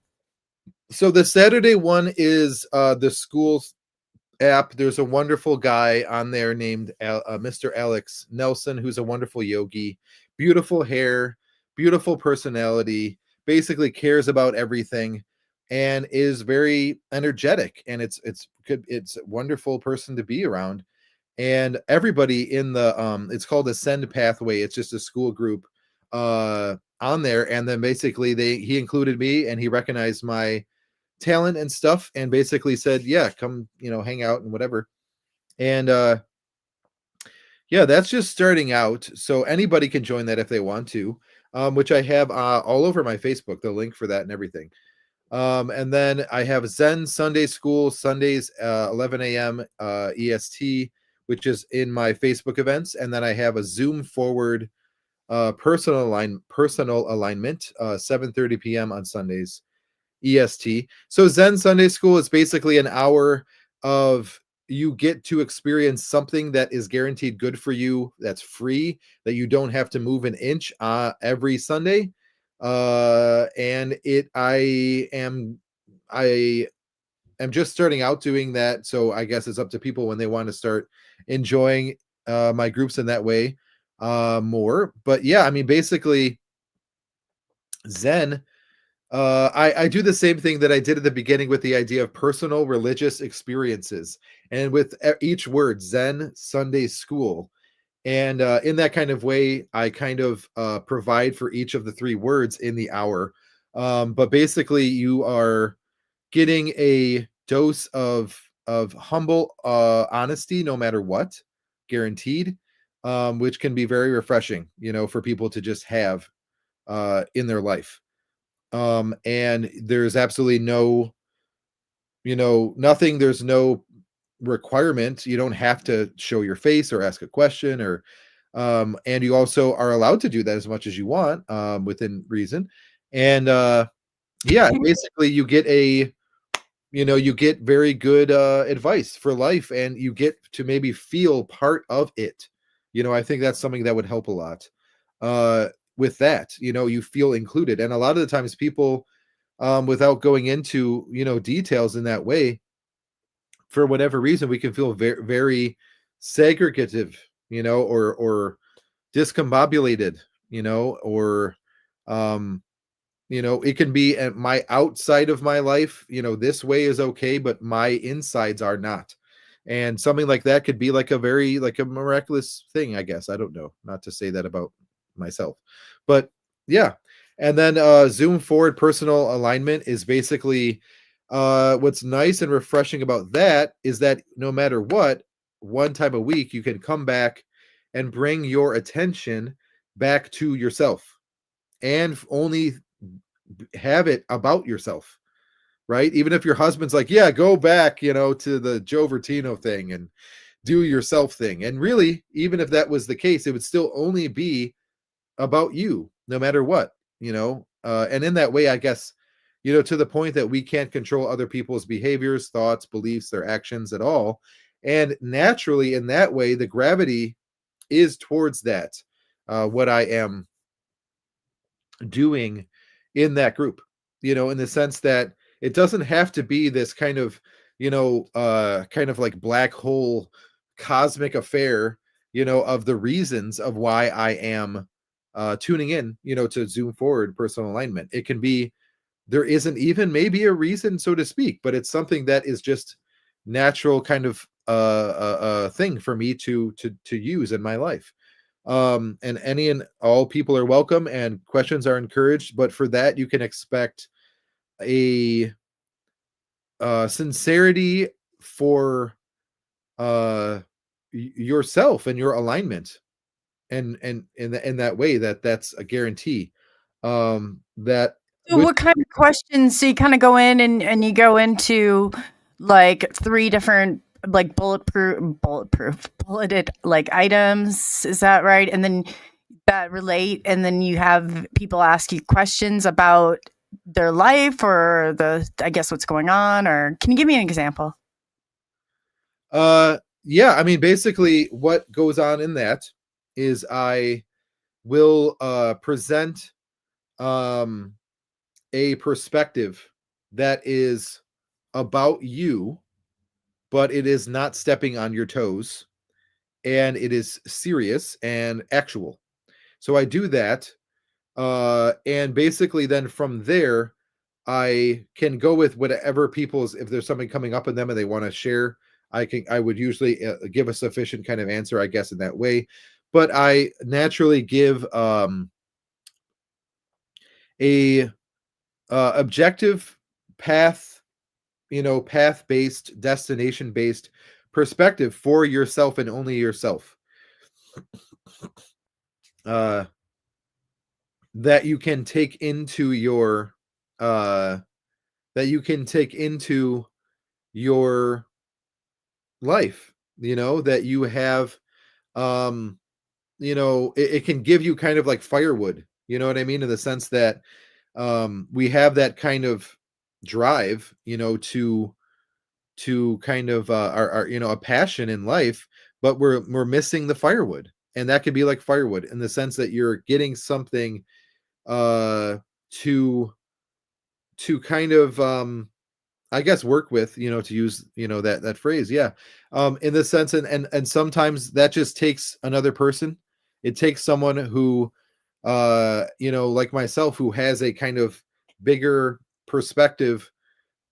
So the Saturday one is the school's app. There's a wonderful guy on there named Mr. Alex Nelson, who's a wonderful yogi, beautiful hair, beautiful personality, basically cares about everything, and is very energetic. And it's a wonderful person to be around. And everybody in the it's called Ascend Pathway. It's just a school group on there. And then basically he included me, and he recognized my talent and stuff, and basically said, yeah, come, hang out and whatever. And that's just starting out, so anybody can join that if they want to, which I have all over my Facebook, the link for that and everything. And then I have Zen Sunday School Sundays 11 a.m. EST, which is in my Facebook events. And then I have a Zoom Forward personal alignment 7:30 p.m. on Sundays EST. So Zen Sunday School is basically an hour of you get to experience something that is guaranteed good for you, that's free, that you don't have to move an inch every Sunday. And I am just starting out doing that, so I guess it's up to people when they want to start enjoying my groups in that way more. But yeah, I mean, basically Zen, I do the same thing that I did at the beginning with the idea of personal religious experiences, and with each word, Zen Sunday School. And in that kind of way, I kind of provide for each of the three words in the hour. But basically, you are getting a dose of humble honesty, no matter what, guaranteed, which can be very refreshing, for people to just have in their life. And there's absolutely no, nothing, there's no requirement. You don't have to show your face or ask a question or And you also are allowed to do that as much as you want, within reason. And yeah, basically you get you get very good advice for life, and you get to maybe feel part of it. I think that's something that would help a lot with that. You feel included. And a lot of the times people, without going into details in that way, for whatever reason, we can feel very, very segregative, or discombobulated, or it can be at my outside of my life, this way is okay, but my insides are not. And something like that could be like a miraculous thing, I guess. I don't know, not to say that about myself, but yeah. And then zoom forward personal alignment is basically, what's nice and refreshing about that is that no matter what, one time a week you can come back and bring your attention back to yourself, and only have it about yourself, right? Even if your husband's like, yeah, go back, to the Joe Vertino thing and do yourself thing. And really, even if that was the case, it would still only be about you, no matter what, and in that way, I guess, to the point that we can't control other people's behaviors, thoughts, beliefs, their actions at all. And naturally, in that way, the gravity is towards that, what I am doing in that group, in the sense that it doesn't have to be this kind of, kind of like black hole cosmic affair, of the reasons of why I am tuning in, to zoom forward personal alignment. It can be, there isn't even maybe a reason, so to speak, but it's something that is just natural kind of thing for me to use in my life. And any and all people are welcome, and questions are encouraged, but for that you can expect a sincerity for yourself and your alignment, and in that way, that's a guarantee, that So with what kind of questions? So you kind of go in and you go into like 3 different like bulleted like items. Is that right? And then that relate, and then you have people ask you questions about their life or I guess what's going on, or can you give me an example? yeah, I mean, basically what goes on in that is I will present a perspective that is about you, but it is not stepping on your toes, and it is serious and actual. So I do that, and basically then from there, I can go with whatever people's, if there's something coming up in them and they want to share, I would usually give a sufficient kind of answer, I guess, in that way. But I naturally give a objective path, path based, destination based perspective for yourself and only yourself, that you can take into your that you can take into your life, that you have, it can give you kind of like firewood, you know what I mean, in the sense that we have that kind of drive, to kind of our a passion in life, but we're missing the firewood. And that could be like firewood in the sense that you're getting something uh to kind of I guess work with, to use, that phrase. Yeah. In the sense, and sometimes that just takes another person. It takes someone who, like myself, who has a kind of bigger perspective,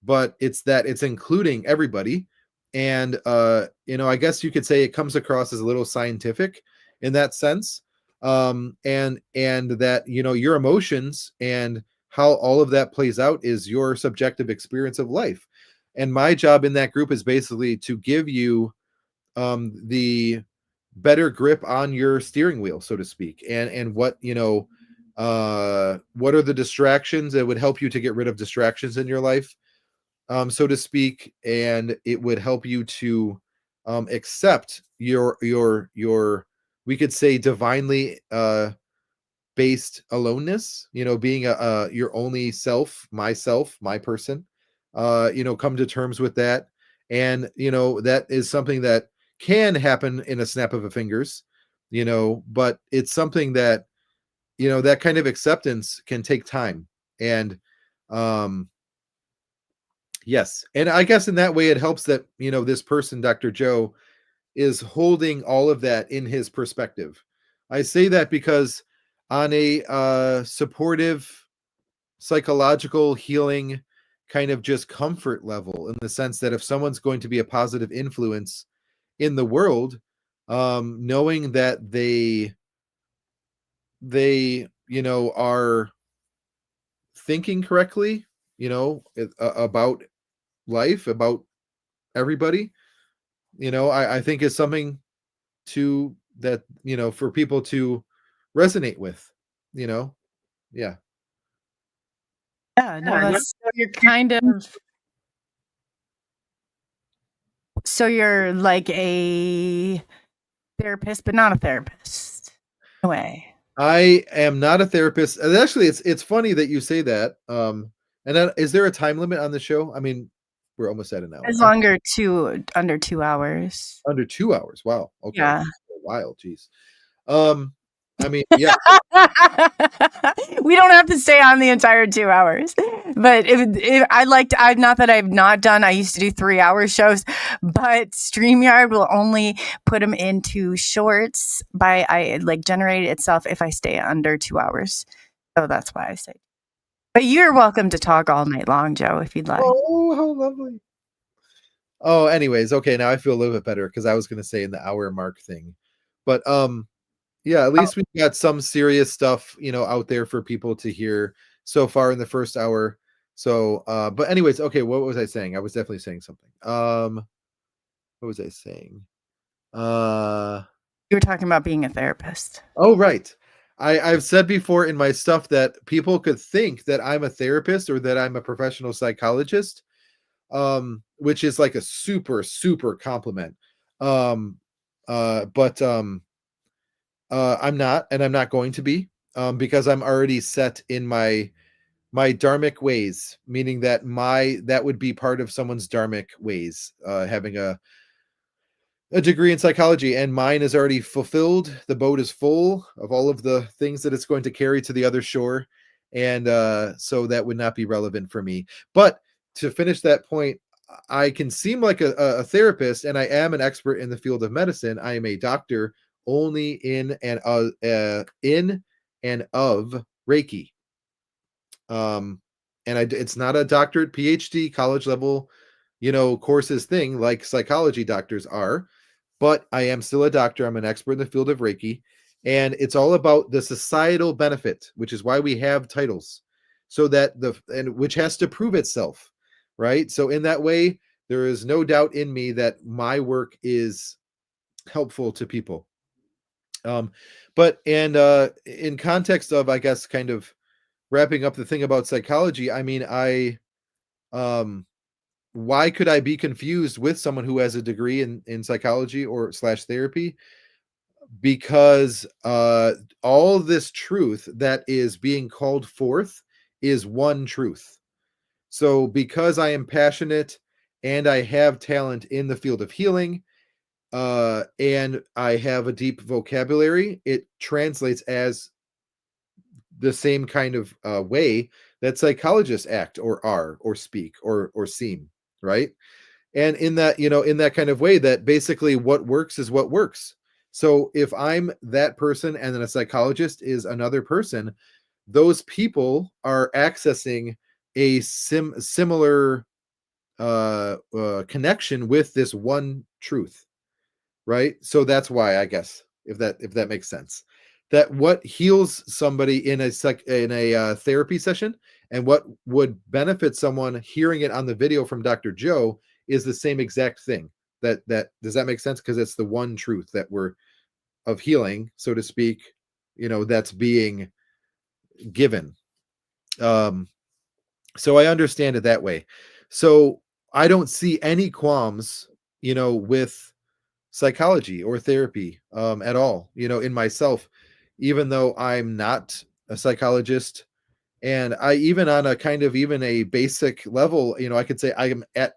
but it's including everybody. And I guess you could say it comes across as a little scientific in that sense. And that, your emotions and how all of that plays out is your subjective experience of life. And my job in that group is basically to give you the better grip on your steering wheel, so to speak. And what, what are the distractions that would help you to get rid of distractions in your life, so to speak. And it would help you to accept your we could say divinely based aloneness, being your only self, myself, my person, come to terms with that. And, that is something that can happen in a snap of a fingers, but it's something that, that kind of acceptance can take time. And, yes. And I guess in that way, it helps that, this person, Dr. Joe, is holding all of that in his perspective. I say that because on a supportive, psychological, healing kind of just comfort level, in the sense that if someone's going to be a positive influence in the world, knowing that they are thinking correctly, about life, about everybody, I think is something to that, for people to resonate with, you know? Yeah. Yeah, no, that's so you're kind of so you're like a therapist, but not a therapist in a way. I am not a therapist. And actually, it's funny that you say that. And then, is there a time limit on the show? I mean, we're almost at an hour. It's longer under 2 hours. Under 2 hours. Wow. Okay. Yeah. A while. Geez. I mean, yeah. We don't have to stay on the entire 2 hours, but I not that I've not done. I used to do 3-hour shows, but StreamYard will only put them into shorts I generate it itself if I stay under 2 hours. So that's why I say. But you're welcome to talk all night long, Joe, if you'd like. Oh, how lovely. Oh, anyways, okay. Now I feel a little bit better because I was going to say in the hour mark thing, but yeah, at least we got some serious stuff, out there for people to hear so far in the first hour. So, but anyways, okay, what was I saying? I was definitely saying something. What was I saying? You were talking about being a therapist. Oh, right. I've said before in my stuff that people could think that I'm a therapist or that I'm a professional psychologist, which is like a super, super compliment. But I'm not, and I'm not going to be, because I'm already set in my dharmic ways, meaning that that would be part of someone's dharmic ways, having a degree in psychology, and mine is already fulfilled. The boat is full of all of the things that it's going to carry to the other shore, and so that would not be relevant for me. But to finish that point, I can seem like a therapist, and I am an expert in the field of medicine. I am a doctor only in and of Reiki. And it's not a doctorate, PhD, college level, courses thing like psychology doctors are, but I am still a doctor. I'm an expert in the field of Reiki, and it's all about the societal benefit, which is why we have titles, so that which has to prove itself, right? So in that way, there is no doubt in me that my work is helpful to people. But in context of, I guess, kind of wrapping up the thing about psychology, I mean, why could I be confused with someone who has a degree in psychology or / therapy? Because all this truth that is being called forth is one truth. So because I am passionate and I have talent in the field of healing, and I have a deep vocabulary, it translates as the same kind of way that psychologists act or are or speak or seem, right? And in that, in that kind of way, that basically what works is what works. So if I'm that person and then a psychologist is another person, those people are accessing a similar connection with this one truth, right? So that's why, I guess, if that makes sense, that what heals somebody in a therapy session and what would benefit someone hearing it on the video from Dr. Joe is the same exact thing. That does that make sense? Because it's the one truth that we're of healing, so to speak, that's being given. So I understand it that way. So I don't see any qualms, with psychology or therapy at all, in myself, even though I'm not a psychologist. And I, even on a kind of even a basic level, I could say I am at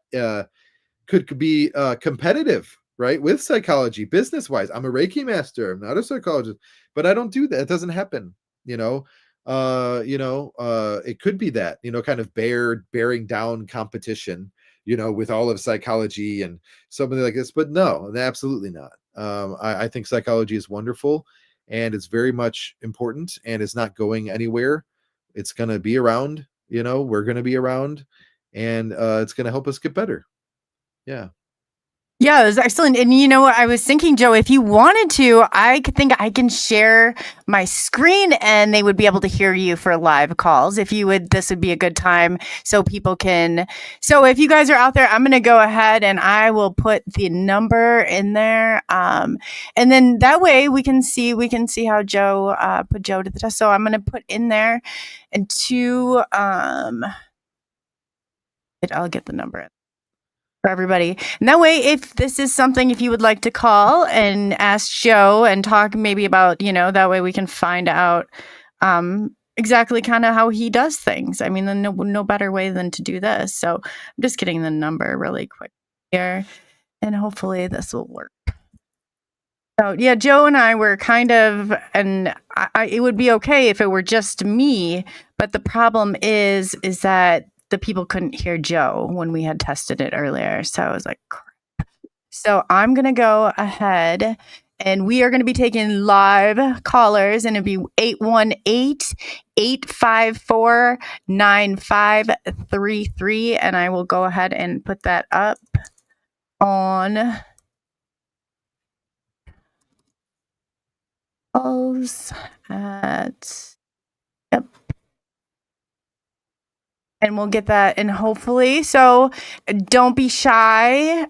could be competitive, right, with psychology, business wise. I'm a Reiki master. I'm not a psychologist, but I don't do that. It doesn't happen. You know, it could be that, kind of bearing down competition, with all of psychology and something like this. But no, absolutely not. I think psychology is wonderful, and it's very much important, and it's not going anywhere. It's going to be around. We're going to be around, and it's going to help us get better. Yeah. Yeah, it was excellent. And you know what? I was thinking, Joe, if you wanted to, I could think I can share my screen and they would be able to hear you for live calls. If you would, this would be a good time so people can. So if you guys are out there, I'm going to go ahead and I will put the number in there. And then that way we can see how Joe put Joe to the test. So I'm going to put in there and I'll get the number in for everybody. And that way, if this is something, if you would like to call and ask Joe and talk maybe about, that way we can find out exactly kind of how he does things. I mean, no better way than to do this. So I'm just getting the number really quick here, and hopefully this will work. So yeah, Joe and I were kind of, and it would be okay if it were just me, but the problem is that the people couldn't hear Joe when we had tested it earlier. So I was like, crap. So I'm going to go ahead and we are going to be taking live callers, and it'd be 818-854-9533. And I will go ahead and put that up on yep. And we'll get that in hopefully. So don't be shy.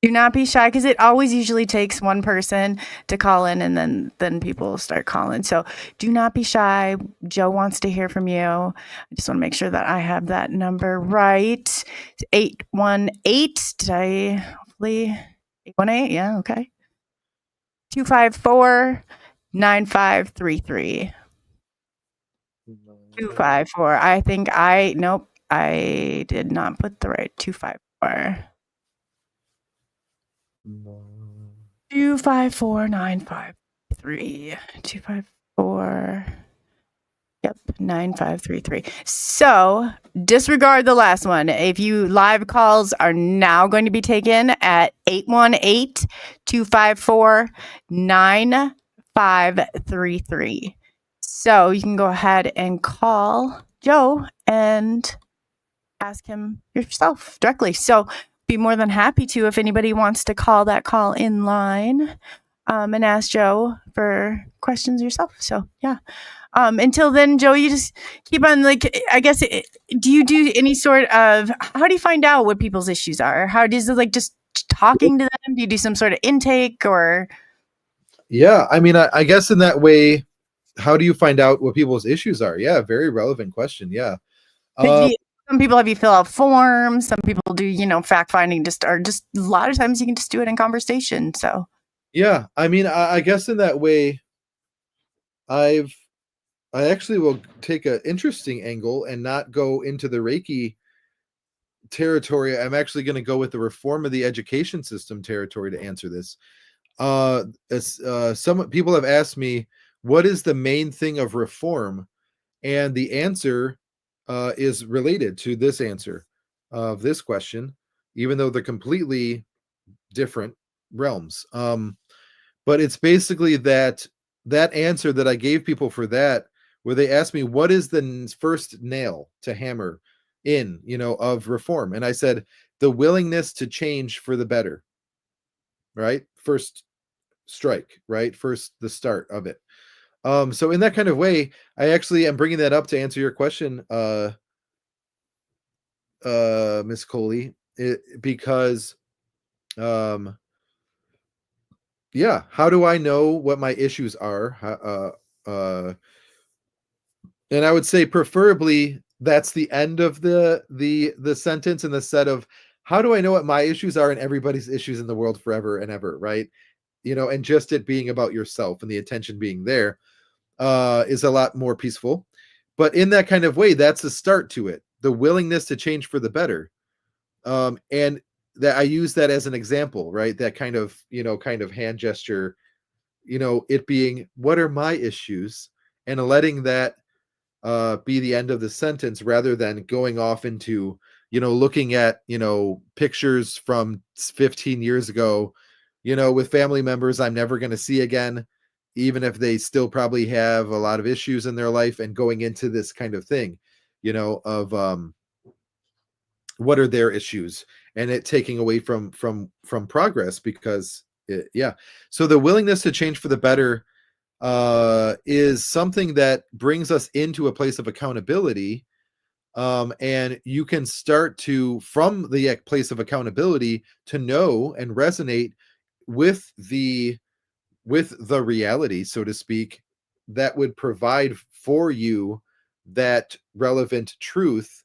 Do not be shy, because it always usually takes one person to call in, and then people start calling. So do not be shy. Joe wants to hear from you. I just want to make sure that I have that number right. 818. Did I hopefully 818? Yeah, okay. 254-9533. 254. I think nope, I did not put the right 254. 254-9533. 254. Yep, 9533. So disregard the last one. If you live calls are now going to be taken at 818-254-9533. So you can go ahead and call Joe and ask him yourself directly. So be more than happy to, if anybody wants to call in line and ask Joe for questions yourself. So yeah. Until then, Joe, you just keep on, I guess, do you do any sort of, how do you find out what people's issues are? How does it, just talking to them? Do you do some sort of intake or? Yeah. I mean, I guess in that way, how do you find out what people's issues are? Yeah. Very relevant question. Yeah. Some people have you fill out forms. Some people do, fact finding, or just a lot of times you can just do it in conversation. So. Yeah. I mean, I guess in that way, I actually will take an interesting angle and not go into the Reiki territory. I'm actually going to go with the reform of the education system territory to answer this. Some people have asked me, what is the main thing of reform? And the answer is related to this answer of this question, even though they're completely different realms. But it's basically that answer that I gave people for that, where they asked me, what is the first nail to hammer in, of reform? And I said, the willingness to change for the better, right? First strike, right? First, the start of it. So in that kind of way, I actually am bringing that up to answer your question, Miss Coley, because, yeah, how do I know what my issues are? And I would say preferably that's the end of the sentence, in the set of, how do I know what my issues are and everybody's issues in the world forever and ever, right? And just it being about yourself and the attention being there is a lot more peaceful. But in that kind of way, that's a start to it. The willingness to change for the better. And that I use that as an example, right? That kind of, kind of hand gesture, it being, what are my issues? And letting that be the end of the sentence rather than going off into, looking at, pictures from 15 years ago, with family members I'm never going to see again, even if they still probably have a lot of issues in their life, and going into this kind of thing, of what are their issues, and it taking away from progress, because yeah. So the willingness to change for the better is something that brings us into a place of accountability, and you can start to, from the place of accountability, to know and resonate with the reality, so to speak, that would provide for you that relevant truth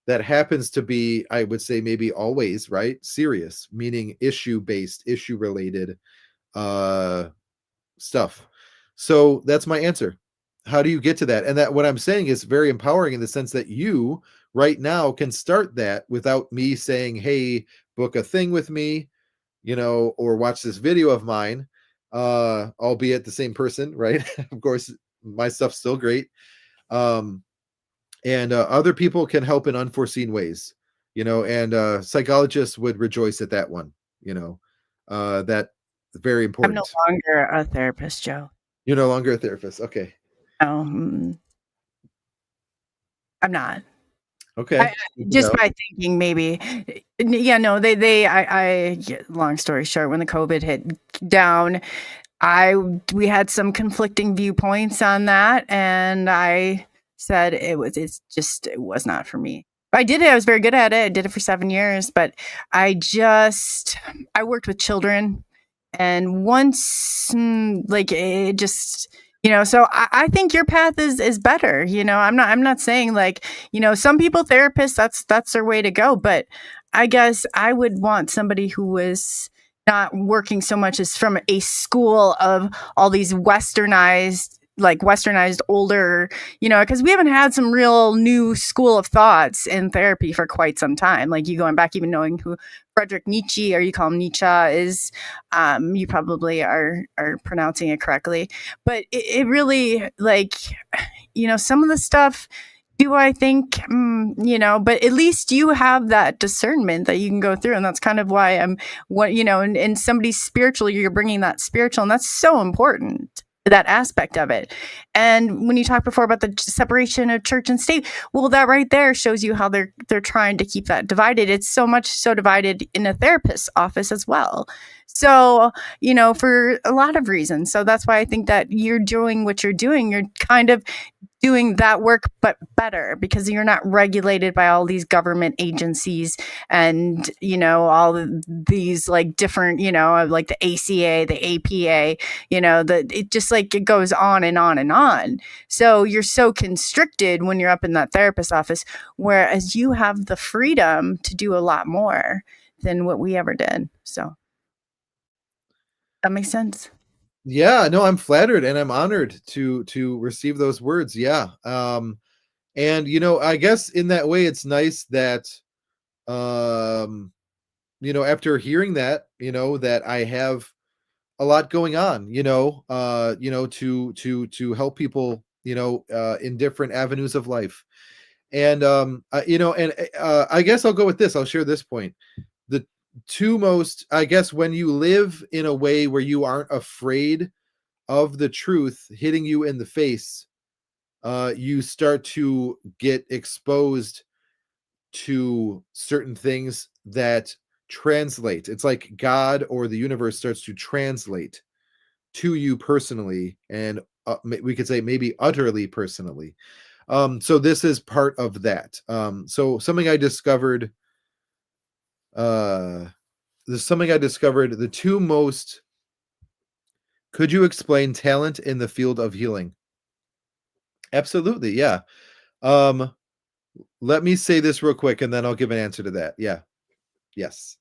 that happens to be, I would say, maybe always, right, serious, meaning issue based, issue related stuff. So that's my answer. How do you get to that? And that, what I'm saying, is very empowering in the sense that you right now can start that without me saying, hey, book a thing with me, or watch this video of mine, albeit the same person, right? Of course, my stuff's still great. And other people can help in unforeseen ways, and psychologists would rejoice at that one, that very I'm important. no longer a therapist, Joe. You're no longer a therapist. Okay. No, I'm not. Okay. Just by thinking, maybe. Yeah, no, long story short, when the COVID hit down, we had some conflicting viewpoints on that, and I said it was not for me. I did it. I was very good at it. I did it for 7 years, but I worked with children, and once, it just, so I think your path is better. I'm not saying, like, some people, therapists, that's their way to go, but I guess I would want somebody who was not working so much as from a school of all these westernized older, because we haven't had some real new school of thoughts in therapy for quite some time. Like, you going back, even knowing who Friedrich Nietzsche, or you call him Nietzsche, is, you probably are pronouncing it correctly. But it really, like, some of the stuff, do I think, but at least you have that discernment that you can go through. And that's kind of why and somebody's spiritual, you're bringing that spiritual, and that's so important, that aspect of it. And when you talked before about the separation of church and state, well, that right there shows you how they're trying to keep that divided. It's so much so divided in a therapist's office as well. So, for a lot of reasons. So that's why I think that you're doing what you're doing. You're kind of doing that work, but better, because you're not regulated by all these government agencies and, all these, like, different, like the ACA, the APA, it just, like, it goes on and on and on. So you're so constricted when you're up in that therapist office, whereas you have the freedom to do a lot more than what we ever did. So that makes sense. Yeah, no, I'm flattered and I'm honored to receive those words. Yeah. And I guess in that way, it's nice that after hearing that, that I have a lot going on, to help people, in different avenues of life. And I guess I'll go with this. I'll share this point. The two most, I guess, when you live in a way where you aren't afraid of the truth hitting you in the face, you start to get exposed to certain things that translate. It's like God or the universe starts to translate to you personally, and we could say maybe utterly personally. So this is part of that. So something I discovered, the two most, could you explain talent in the field of healing? Absolutely. Yeah. Let me say this real quick and then I'll give an answer to that. Yeah. Yes.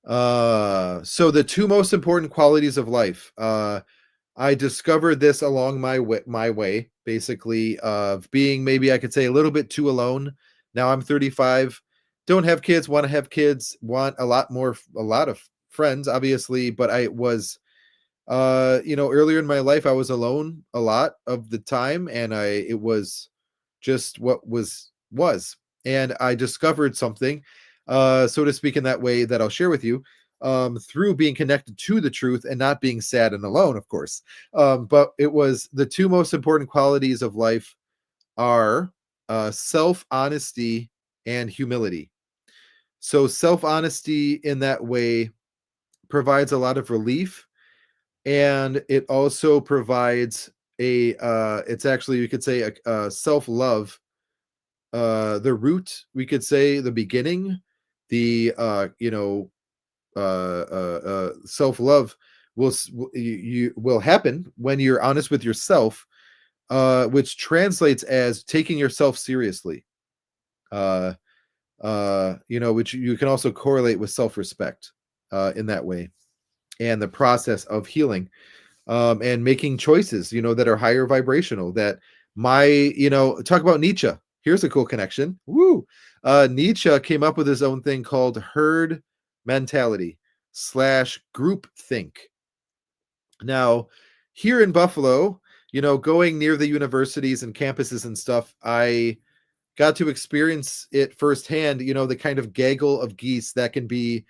So the two most important qualities of life. I discovered this along my way, basically, of being, maybe I could say, a little bit too alone. Now I'm 35, don't have kids, want to have kids, want a lot of friends, obviously, but I was, earlier in my life, I was alone a lot of the time, and it was just what was, and I discovered something, so to speak, in that way, that I'll share with you, through being connected to the truth and not being sad and alone, of course. But it was, the two most important qualities of life are self honesty and humility. So self honesty in that way provides a lot of relief, and it also provides it's actually, you could say, a self love, the root, we could say, the beginning, the self love you will happen when you're honest with yourself, which translates as taking yourself seriously, uh which you can also correlate with self respect, in that way, and the process of healing, and making choices, that are higher vibrational. That talk about Nietzsche. Here's a cool connection. Woo! Nietzsche came up with his own thing called herd mentality / group think. Now, here in Buffalo, going near the universities and campuses and stuff, I got to experience it firsthand, the kind of gaggle of geese that can be,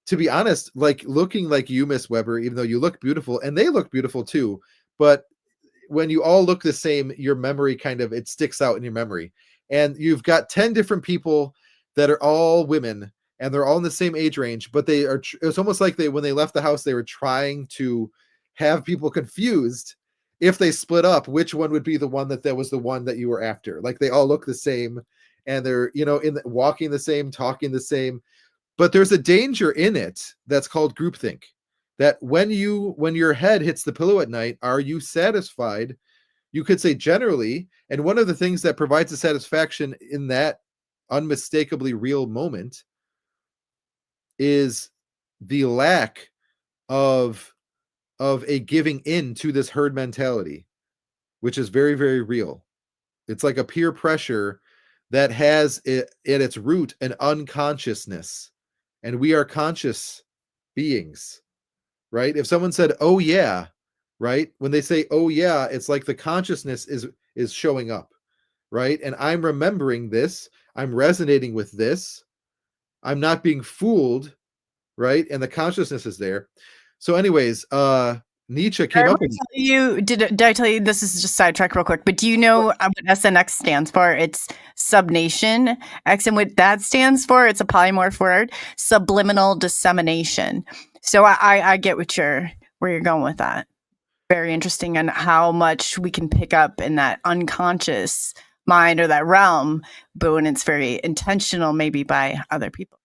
to be honest, like looking like you, Miss Weber, even though you look beautiful and they look beautiful too. But when you all look the same, your memory kind of, it sticks out in your memory. And you've got 10 different people that are all women, and they're all in the same age range, but they are, it's almost like when they left the house, they were trying to have people confused if they split up, which one would be the one that was the one that you were after. Like they all look the same, and they're, walking the same, talking the same. But there's a danger in it that's called groupthink. That when your head hits the pillow at night, are you satisfied? You could say generally, and one of the things that provides the satisfaction in that unmistakably real moment is the lack of a giving in to this herd mentality, which is very, very real. It's like a peer pressure that has at its root an unconsciousness, and we are conscious beings, right? If someone said, "Oh yeah," right? When they say, "Oh yeah," it's like the consciousness is showing up, right? And I'm remembering this, I'm resonating with this, I'm not being fooled, right? And the consciousness is there. So anyways, Nietzsche came up with, did I tell you, this is just sidetrack real quick, but do you know what SNX stands for? It's subnation. X, and what that stands for, it's a polymorph word, subliminal dissemination. So I get where you're going with that. Very interesting, and how much we can pick up in that unconscious mind or that realm, but when it's very intentional, maybe by other people.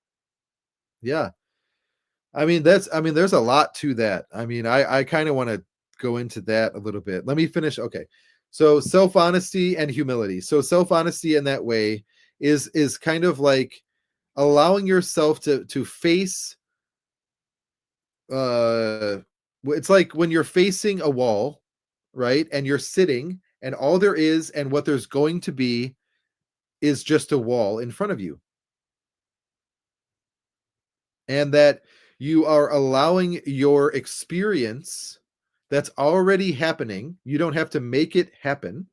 yeah. There's a lot to that. I kind of want to go into that a little bit. Let me finish. Okay. So self-honesty and humility. So self-honesty in that way is kind of like allowing yourself to face, it's like when you're facing a wall, right? And you're sitting, and all there is and what there's going to be is just a wall in front of you. And that you are allowing your experience that's already happening. You don't have to make it happen,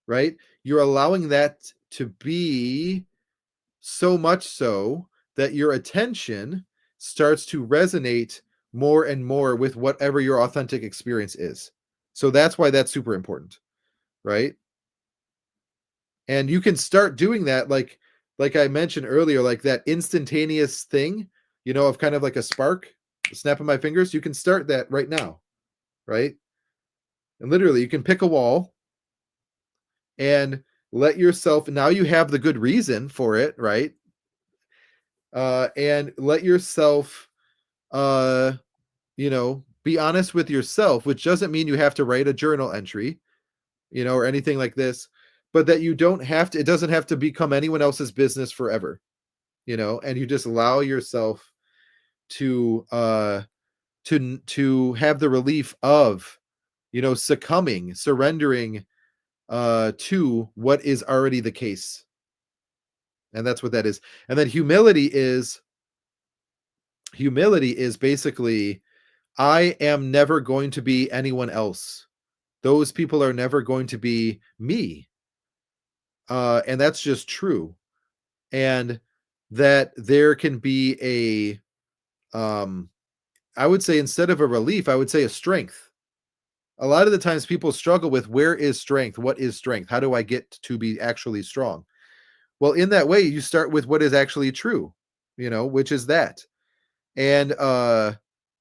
right? You're allowing that to be, so much so that your attention starts to resonate more and more with whatever your authentic experience is. So that's why that's super important, right? And you can start doing that, like I mentioned earlier, like that instantaneous thing, of kind of like a spark, snap of my fingers. You can start that right now, right? And literally, you can pick a wall and let yourself, now you have the good reason for it, right? And let yourself, be honest with yourself, which doesn't mean you have to write a journal entry, or anything like this, but that you don't have to, it doesn't have to become anyone else's business forever, and you just allow yourself to have the relief of, succumbing, surrendering to what is already the case. And that's what that is. And then humility is basically, I am never going to be anyone else. Those people are never going to be me. And that's just true. And that there can be I would say, instead of a relief, I would say a strength. A lot of the times people struggle with, where is strength? What is strength? How do I get to be actually strong? Well, in that way, you start with what is actually true, which is that. And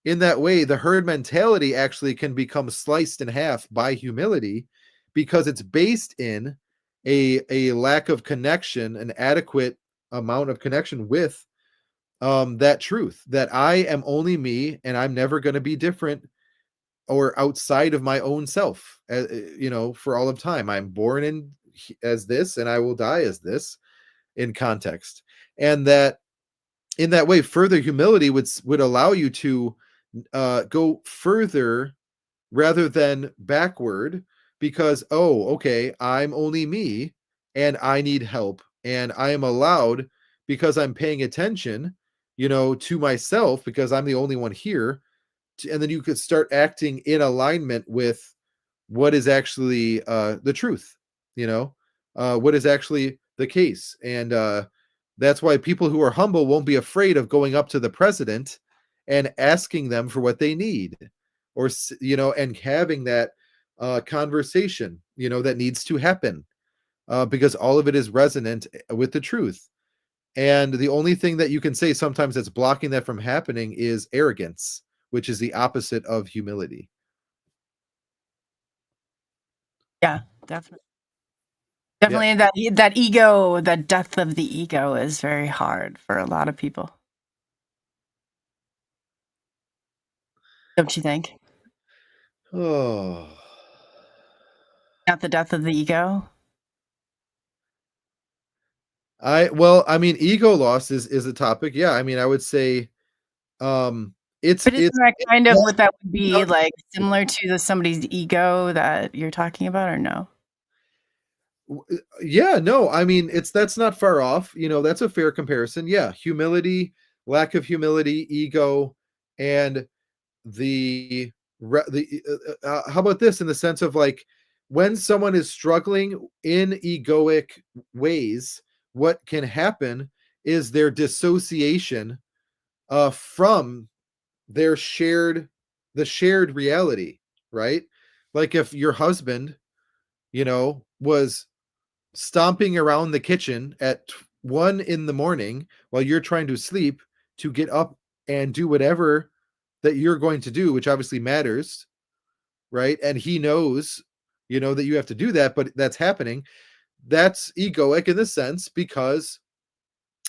in that way, the herd mentality actually can become sliced in half by humility, because it's based in a lack of connection, an adequate amount of connection with that truth, that I am only me and I'm never going to be different or outside of my own self, for all of time. I'm born as this and I will die as this, in context. And that in that way, further humility would allow you to go further rather than backward, because, okay, I'm only me and I need help, and I am allowed, because I'm paying attention, to myself, because I'm the only one here. And then you could start acting in alignment with what is actually the truth, what is actually the case. And that's why people who are humble won't be afraid of going up to the president and asking them for what they need, or, and having that conversation, that needs to happen, because all of it is resonant with the truth. And the only thing that you can say sometimes that's blocking that from happening is arrogance, which is the opposite of humility. Yeah, definitely. Definitely, that ego, that death of the ego is very hard for a lot of people. Don't you think? Oh, Not the death of the ego? ego loss is a topic. Yeah, I would say it's But isn't that kind of what that would be, No. like, similar to somebody's ego that you're talking about, or no? Yeah, no, that's not far off. That's a fair comparison. Yeah, humility, lack of humility, ego, and how about this, in the sense of, like, when someone is struggling in egoic ways, what can happen is their dissociation from the shared reality, right? Like, if your husband, was stomping around the kitchen at 1 a.m. while you're trying to sleep, to get up and do whatever that you're going to do, which obviously matters, right? And he knows, that you have to do that, but that's happening. That's egoic in this sense, because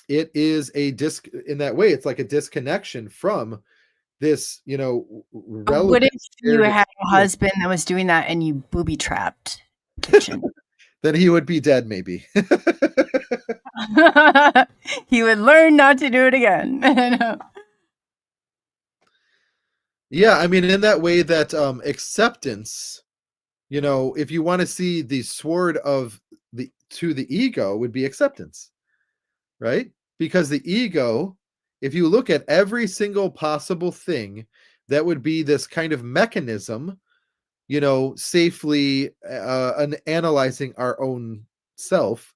it is in that way, it's like a disconnection from this, What if you had a husband that was doing that and you booby trapped kitchen? Then he would be dead, maybe. He would learn not to do it again. Yeah, in that way, that acceptance, if you want to see the sword to the ego, would be acceptance, right? Because the ego, if you look at every single possible thing that would be this kind of mechanism, safely analyzing our own self,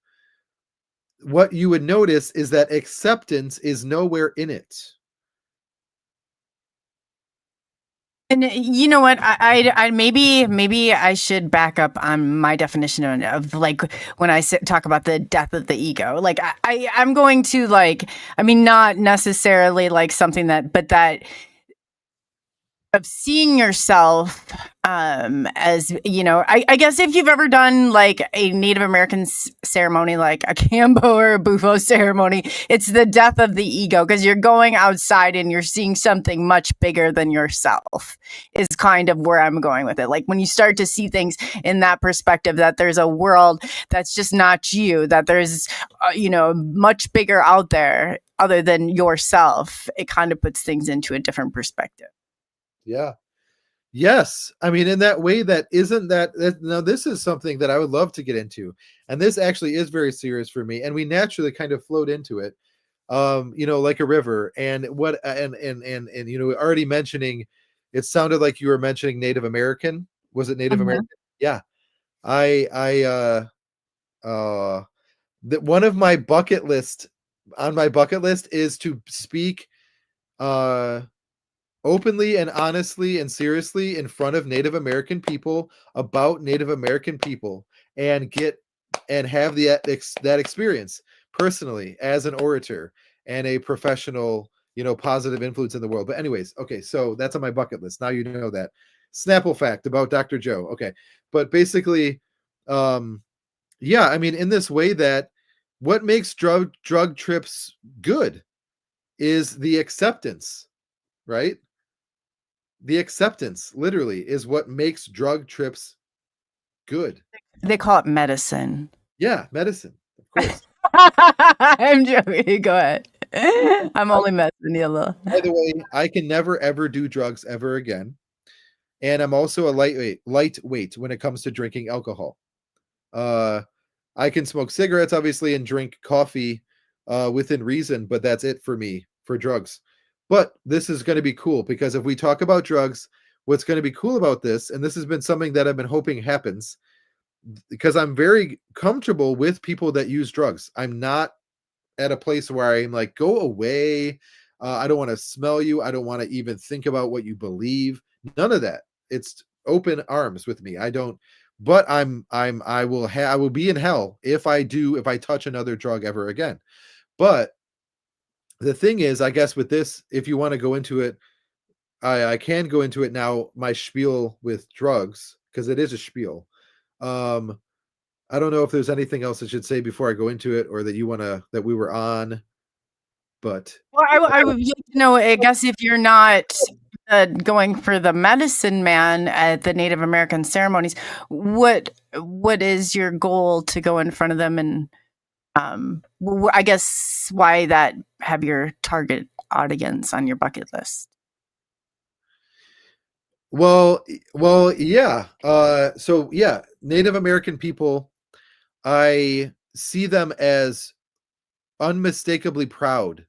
what you would notice is that acceptance is nowhere in it. And you know what? I maybe I should back up on my definition of, like, when I talk about the death of the ego. Like, I'm going to, like, not necessarily like something but that of seeing yourself as, I guess if you've ever done, like, a Native American ceremony, like a Cambo or a Bufo ceremony, it's the death of the ego, because you're going outside and you're seeing something much bigger than yourself, is kind of where I'm going with it. Like, when you start to see things in that perspective, that there's a world that's just not you, that there's, much bigger out there, other than yourself, it kind of puts things into a different perspective. Yeah. Yes. I mean, in that way, that isn't that now this is something that I would love to get into. And this actually is very serious for me. And we naturally kind of float into it. Like a river. And what and already mentioning, it sounded like you were mentioning Native American. Was it Native American? Yeah. That one of my bucket list on my bucket list is to speak openly and honestly and seriously in front of Native American people about Native American people and have that experience personally as an orator and a professional, positive influence in the world. But anyways, okay, so that's on my bucket list. Now you know that. Snapple fact about Dr. Joe. Okay. But basically, yeah, I mean, in this way, that what makes drug trips good is the acceptance, right? The acceptance literally is what makes drug trips good. They call it medicine. Yeah, medicine, of course. I'm joking. Go ahead. I'm only messing you a little. By the way, I can never ever do drugs ever again. And I'm also a lightweight when it comes to drinking alcohol. I can smoke cigarettes, obviously, and drink coffee within reason, but that's it for me for drugs. But this is going to be cool because if we talk about drugs, what's going to be cool about this, and this has been something that I've been hoping happens, because I'm very comfortable with people that use drugs. I'm not at a place where I'm like, go away. I don't want to smell you. I don't want to even think about what you believe. None of that. It's open arms with me. I don't. But I will be in hell if I touch another drug ever again. But the thing is, I guess with this, if you want to go into it, I can go into it now, my spiel with drugs, because it is a spiel. I don't know if there's anything else I should say before I go into it, or that we were on. But I would like to know, I guess, if you're not going for the medicine man at the Native American ceremonies, what is your goal to go in front of them, and I guess why that have your target audience on your bucket list? Well, yeah. So yeah, Native American people, I see them as unmistakably proud.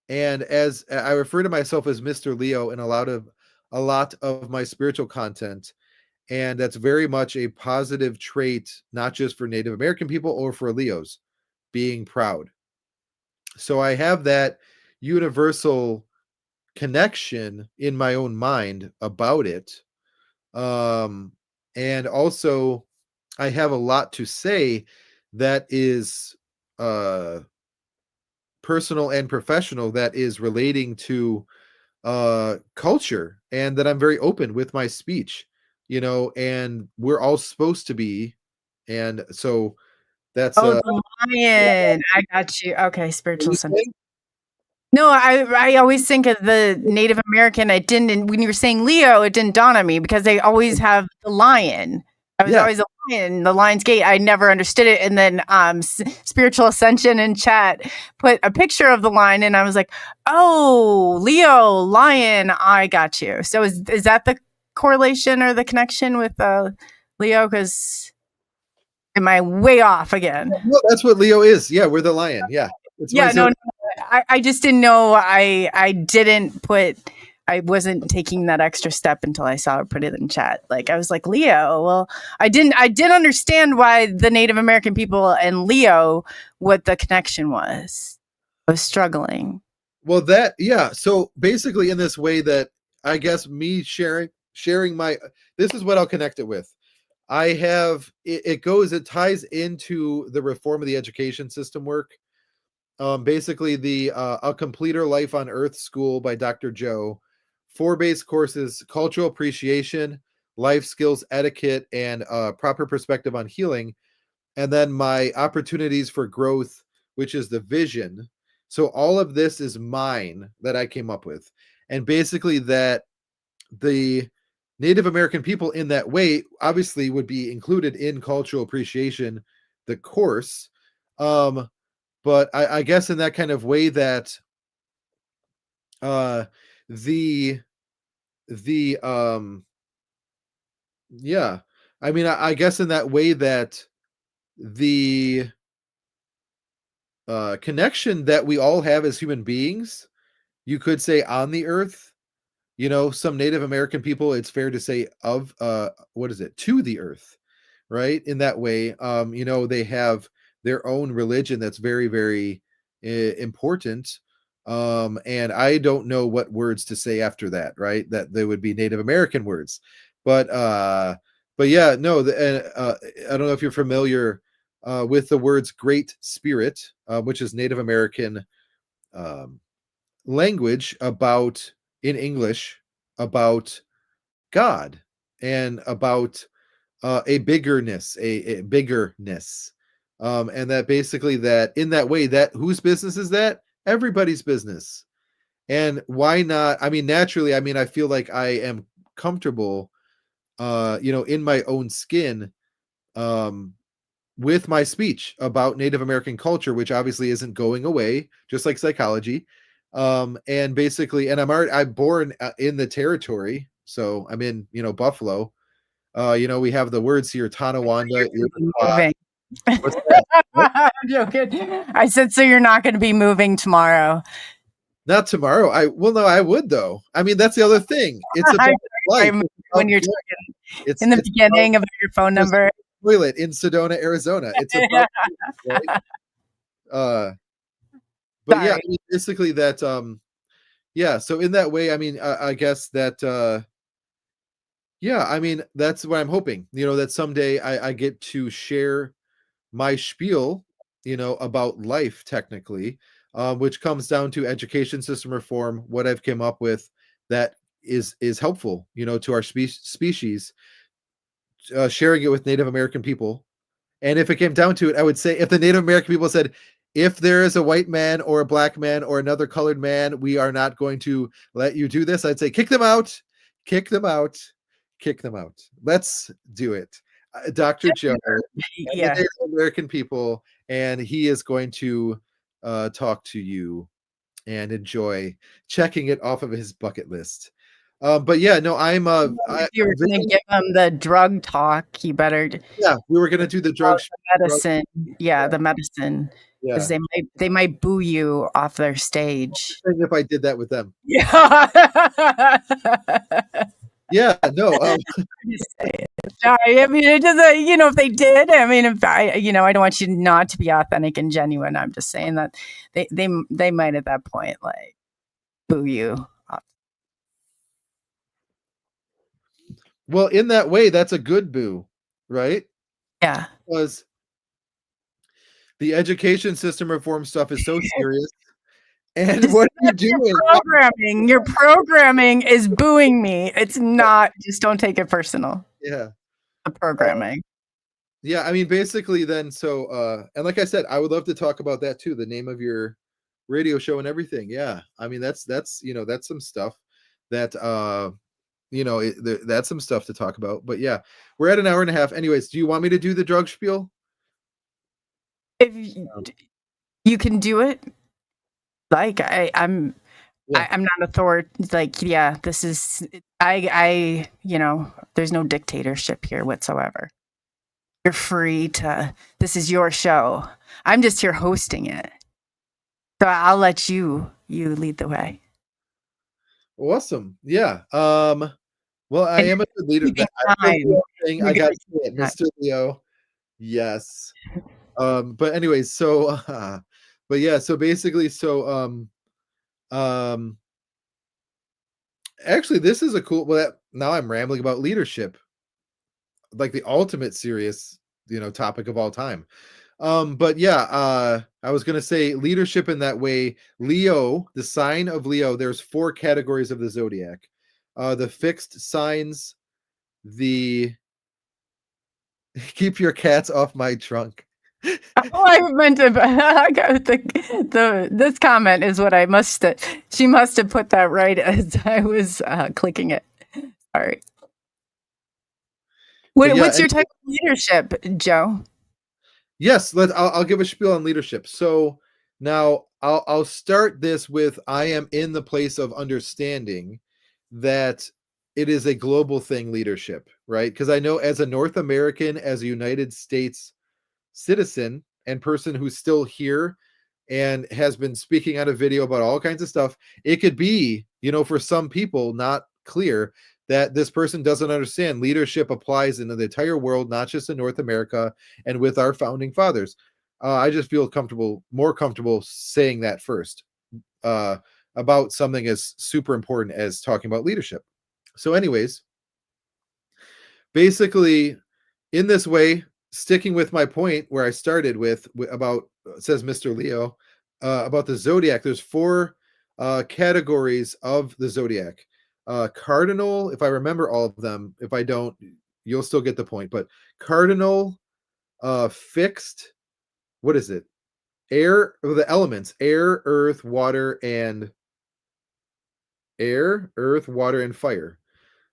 And as I refer to myself as Mr. Leo in a lot of my spiritual content, and that's very much a positive trait, not just for Native American people or for Leos, being proud. So I have that universal connection in my own mind about it. And also I have a lot to say that is personal and professional, that is relating to culture, and that I'm very open with my speech, and we're all supposed to be. And so that's the lion. I got you. Okay, spiritual sense. No, I always think of the Native American. It didn't, when you were saying Leo, it didn't dawn on me because they always have the lion. I was always a lion, the Lion's Gate. I never understood it. And then Spiritual Ascension in chat put a picture of the lion, and I was like, oh, Leo, lion, I got you. So is that the correlation or the connection with Leo? Because am I way off again? No, that's what Leo is. Yeah, we're the lion. Yeah. No. I just didn't know. I wasn't taking that extra step until I saw her put it in chat. Like, I was like, Leo. Well, I did understand why the Native American people and Leo, what the connection was. I was struggling. Well, so basically in this way, that I guess me sharing my, this is what I'll connect it with. I have, it ties into the reform of the education system work. Basically the A Completer Life on Earth School by Dr. Joe, 4 base courses: cultural appreciation, life skills, etiquette, and proper perspective on healing. And then my opportunities for growth, which is the vision. So all of this is mine that I came up with. And basically that the Native American people in that way obviously would be included in cultural appreciation, the course. but I guess in that kind of way that the yeah, I mean, I guess in that way that the connection that we all have as human beings, you could say on the earth, some Native American people, it's fair to say of what is it, to the earth, right? In that way, they have their own religion that's very, very important. And I don't know what words to say after that, right? That they would be Native American words. But yeah, no, I don't know if you're familiar with the words Great Spirit, which is Native American um, language about in English about God and about a biggerness, a biggerness. And that basically that in that way, that whose business is that? Everybody's business. And why not? I mean, naturally, I mean, I feel like I am comfortable, in my own skin, um, with my speech about Native American culture, which obviously isn't going away, just like psychology. And basically, and I'm born in the territory, so I'm in, Buffalo. We have the words here, Tonawanda. Moving. What's that? What? I'm joking. I said, so you're not going to be moving tomorrow. Not tomorrow. No, I would though. I mean, that's the other thing. It's about life. When you're talking in the beginning about your phone number. Toilet in Sedona, Arizona. It's about right? But Sorry. yeah, I mean, basically that yeah, so in that way, I mean, I guess that yeah, I mean, that's what I'm hoping, that someday I get to share my spiel, about life technically, which comes down to education system reform, what I've come up with that is helpful, to our species, sharing it with Native American people. And if it came down to it, I would say if the Native American people said, if there is a white man or a black man or another colored man, we are not going to let you do this, I'd say, kick them out, kick them out, kick them out. Let's do it. Dr. Joe, Yeah. the Native American people, and he is going to talk to you and enjoy checking it off of his bucket list. But yeah, no, if you were going to give him the drug talk, he better. Yeah, we were going to do the drug medicine. The medicine. Because they might boo you off their stage. If I did that with them. Yeah. Yeah, no. I mean, it doesn't. If they did, I mean, if I don't want you not to be authentic and genuine. I'm just saying that they might at that point like boo you. Well, in that way, that's a good boo, right? Yeah. Because the education system reform stuff is so serious. And what are you doing? Your programming is booing me. It's not, just don't take it personal. Yeah. The programming. Yeah, I mean, basically then, so, and like I said, I would love to talk about that too, the name of your radio show and everything. Yeah. I mean, that's that's some stuff that, that's some stuff to talk about. But yeah, we're at an hour and a half. Anyways, do you want me to do the drug spiel? If you can do it. Like I'm not authority. Like, yeah, this is I there's no dictatorship here whatsoever. You're free to. This is your show. I'm just here hosting it, so I'll let you lead the way. Awesome. Yeah. Well, I am a good leader. I got it, Mr. Leo. Yes. But anyways, so but yeah, so basically, so actually this is a cool now I'm rambling about leadership, like the ultimate serious, topic of all time. But yeah, I was gonna say leadership in that way. Leo, the sign of Leo, there's 4 categories of the zodiac. The fixed signs, the keep your cats off my trunk. Oh, I meant to. This comment is what I must. She must have put that right as I was clicking it. Sorry. What's your type of leadership, Joe? Yes, I'll give a spiel on leadership. So Now, I'll start this with I am in the place of understanding that it is a global thing, leadership, right? Because I know as a North American, as a United States citizen and person who's still here and has been speaking on a video about all kinds of stuff, it could be, for some people not clear that this person doesn't understand leadership applies in the entire world, not just in North America and with our founding fathers. I just feel more comfortable saying that first about something as super important as talking about leadership. So, anyways, basically, in this way, sticking with my point where I started with about says Mr. Leo about the zodiac. There's 4 categories of the zodiac. Cardinal, if I remember all of them. If I don't, you'll still get the point. But cardinal, fixed. What is it? Air, or the elements: air, earth, water, and fire.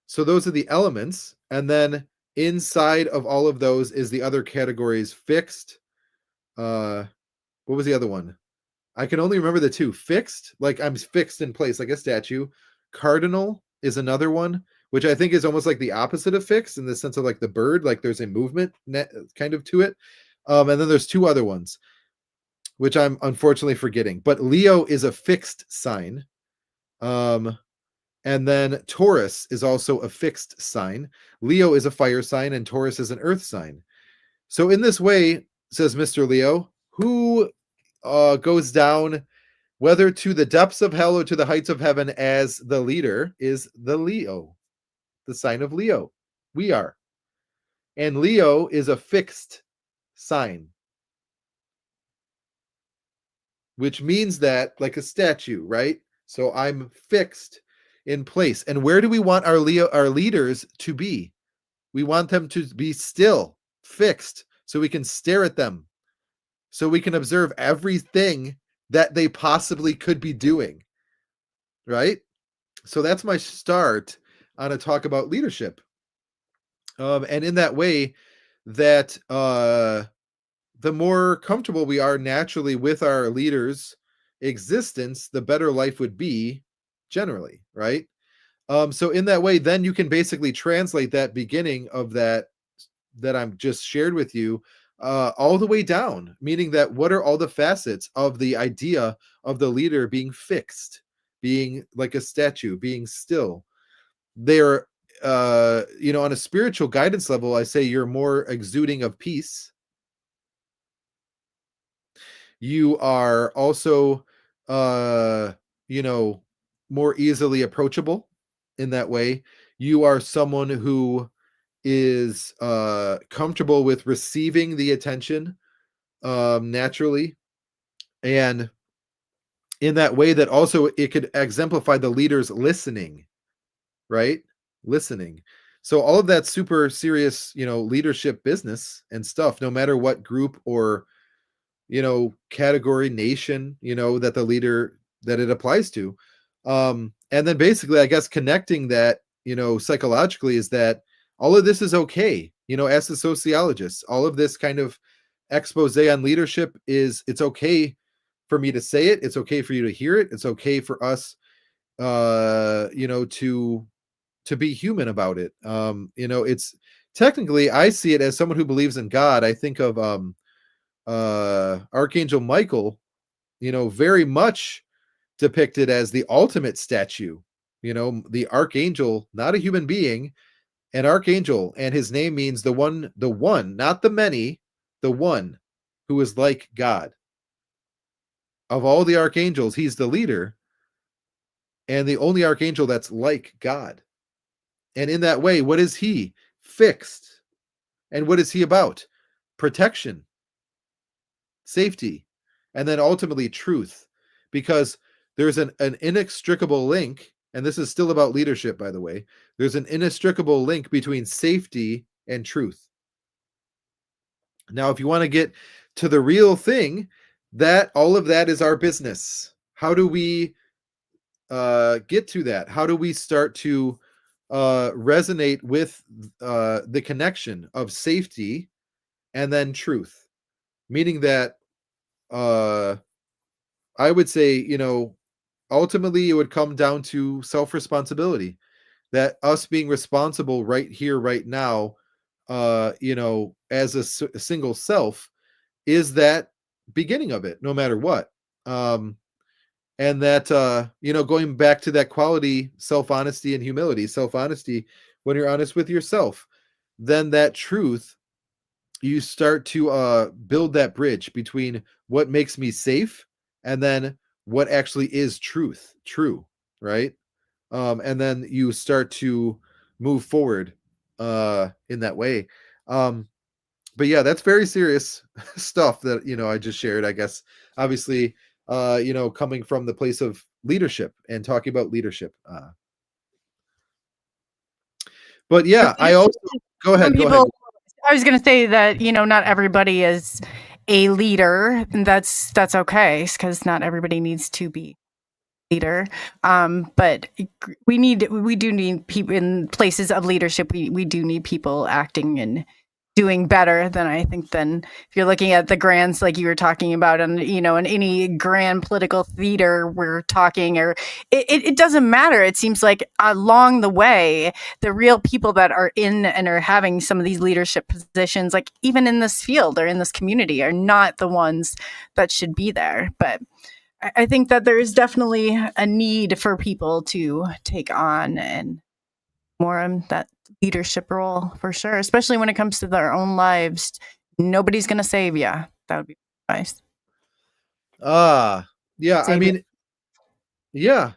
So those are the elements, and then inside of all of those is the other categories: fixed. What was the other one? I can only remember the 2. Fixed, like I'm fixed in place, like a statue. Cardinal is another one, which I think is almost like the opposite of fixed in the sense of like the bird, like there's a movement kind of to it. And then there's 2 other ones, which I'm unfortunately forgetting. But Leo is a fixed sign. And then Taurus is also a fixed sign. Leo is a fire sign, and Taurus is an earth sign. So in this way, says Mr. Leo, who goes down, whether to the depths of hell or to the heights of heaven as the leader, is the Leo, the sign of Leo. We are. And Leo is a fixed sign, which means that, like a statue, right? So I'm fixed in place. And where do we want our leaders to be? We want them to be still, fixed, so we can stare at them, so we can observe everything that they possibly could be doing, right? So that's my start on a talk about leadership. And in that way, that the more comfortable we are naturally with our leaders' existence, the better life would be generally, right? So in that way, then you can basically translate that beginning of that I'm just shared with you all the way down, meaning that what are all the facets of the idea of the leader being fixed, being like a statue, being still? They're, on a spiritual guidance level, I say you're more exuding of peace. You are also, more easily approachable in that way. You are someone who is comfortable with receiving the attention naturally, and in that way that also it could exemplify the leader's listening, right? Listening. So all of that super serious, leadership business and stuff, no matter what group or category, nation, that the leader that it applies to. And then basically, I guess connecting that, psychologically, is that all of this is okay. As the sociologists, all of this kind of expose on leadership it's okay for me to say it. It's okay for you to hear it. It's okay for us, to be human about it. It's technically, I see it as someone who believes in God. I think of Archangel Michael, very much depicted as the ultimate statue, the archangel, not a human being, an archangel, and his name means the one, not the many, the one who is like God. Of all the archangels, he's the leader and the only archangel that's like God. And in that way, what is he? Fixed. And what is he about? Protection, safety, and then ultimately truth, because there's an inextricable link, and this is still about leadership, by the way. There's an inextricable link between safety and truth. Now, if you want to get to the real thing, that all of that is our business. How do we get to that? How do we start to resonate with the connection of safety and then truth? Meaning that I would say, ultimately it would come down to self-responsibility, that us being responsible right here, right now, as a single self is that beginning of it, no matter what. And that, going back to that quality, self-honesty and humility, self-honesty, when you're honest with yourself, then that truth, you start to build that bridge between what makes me safe and then what actually is true, right? And then you start to move forward in that way. But yeah, that's very serious stuff that I just shared, I guess. Obviously, coming from the place of leadership and talking about leadership. But yeah, I also go Some ahead. people, I was going to say that, not everybody is a leader, and that's okay, because not everybody needs to be a leader. But we do need people in places of leadership. We do need people acting and doing better than if you're looking at the grands, like you were talking about, and in any grand political theater we're talking, or it doesn't matter. It seems like along the way, the real people that are in and are having some of these leadership positions, like even in this field or in this community, are not the ones that should be there. But I think that there is definitely a need for people to take on and more on that leadership role, for sure, especially when it comes to their own lives. Nobody's going to save you. That would be nice. Yeah, Save you. yeah.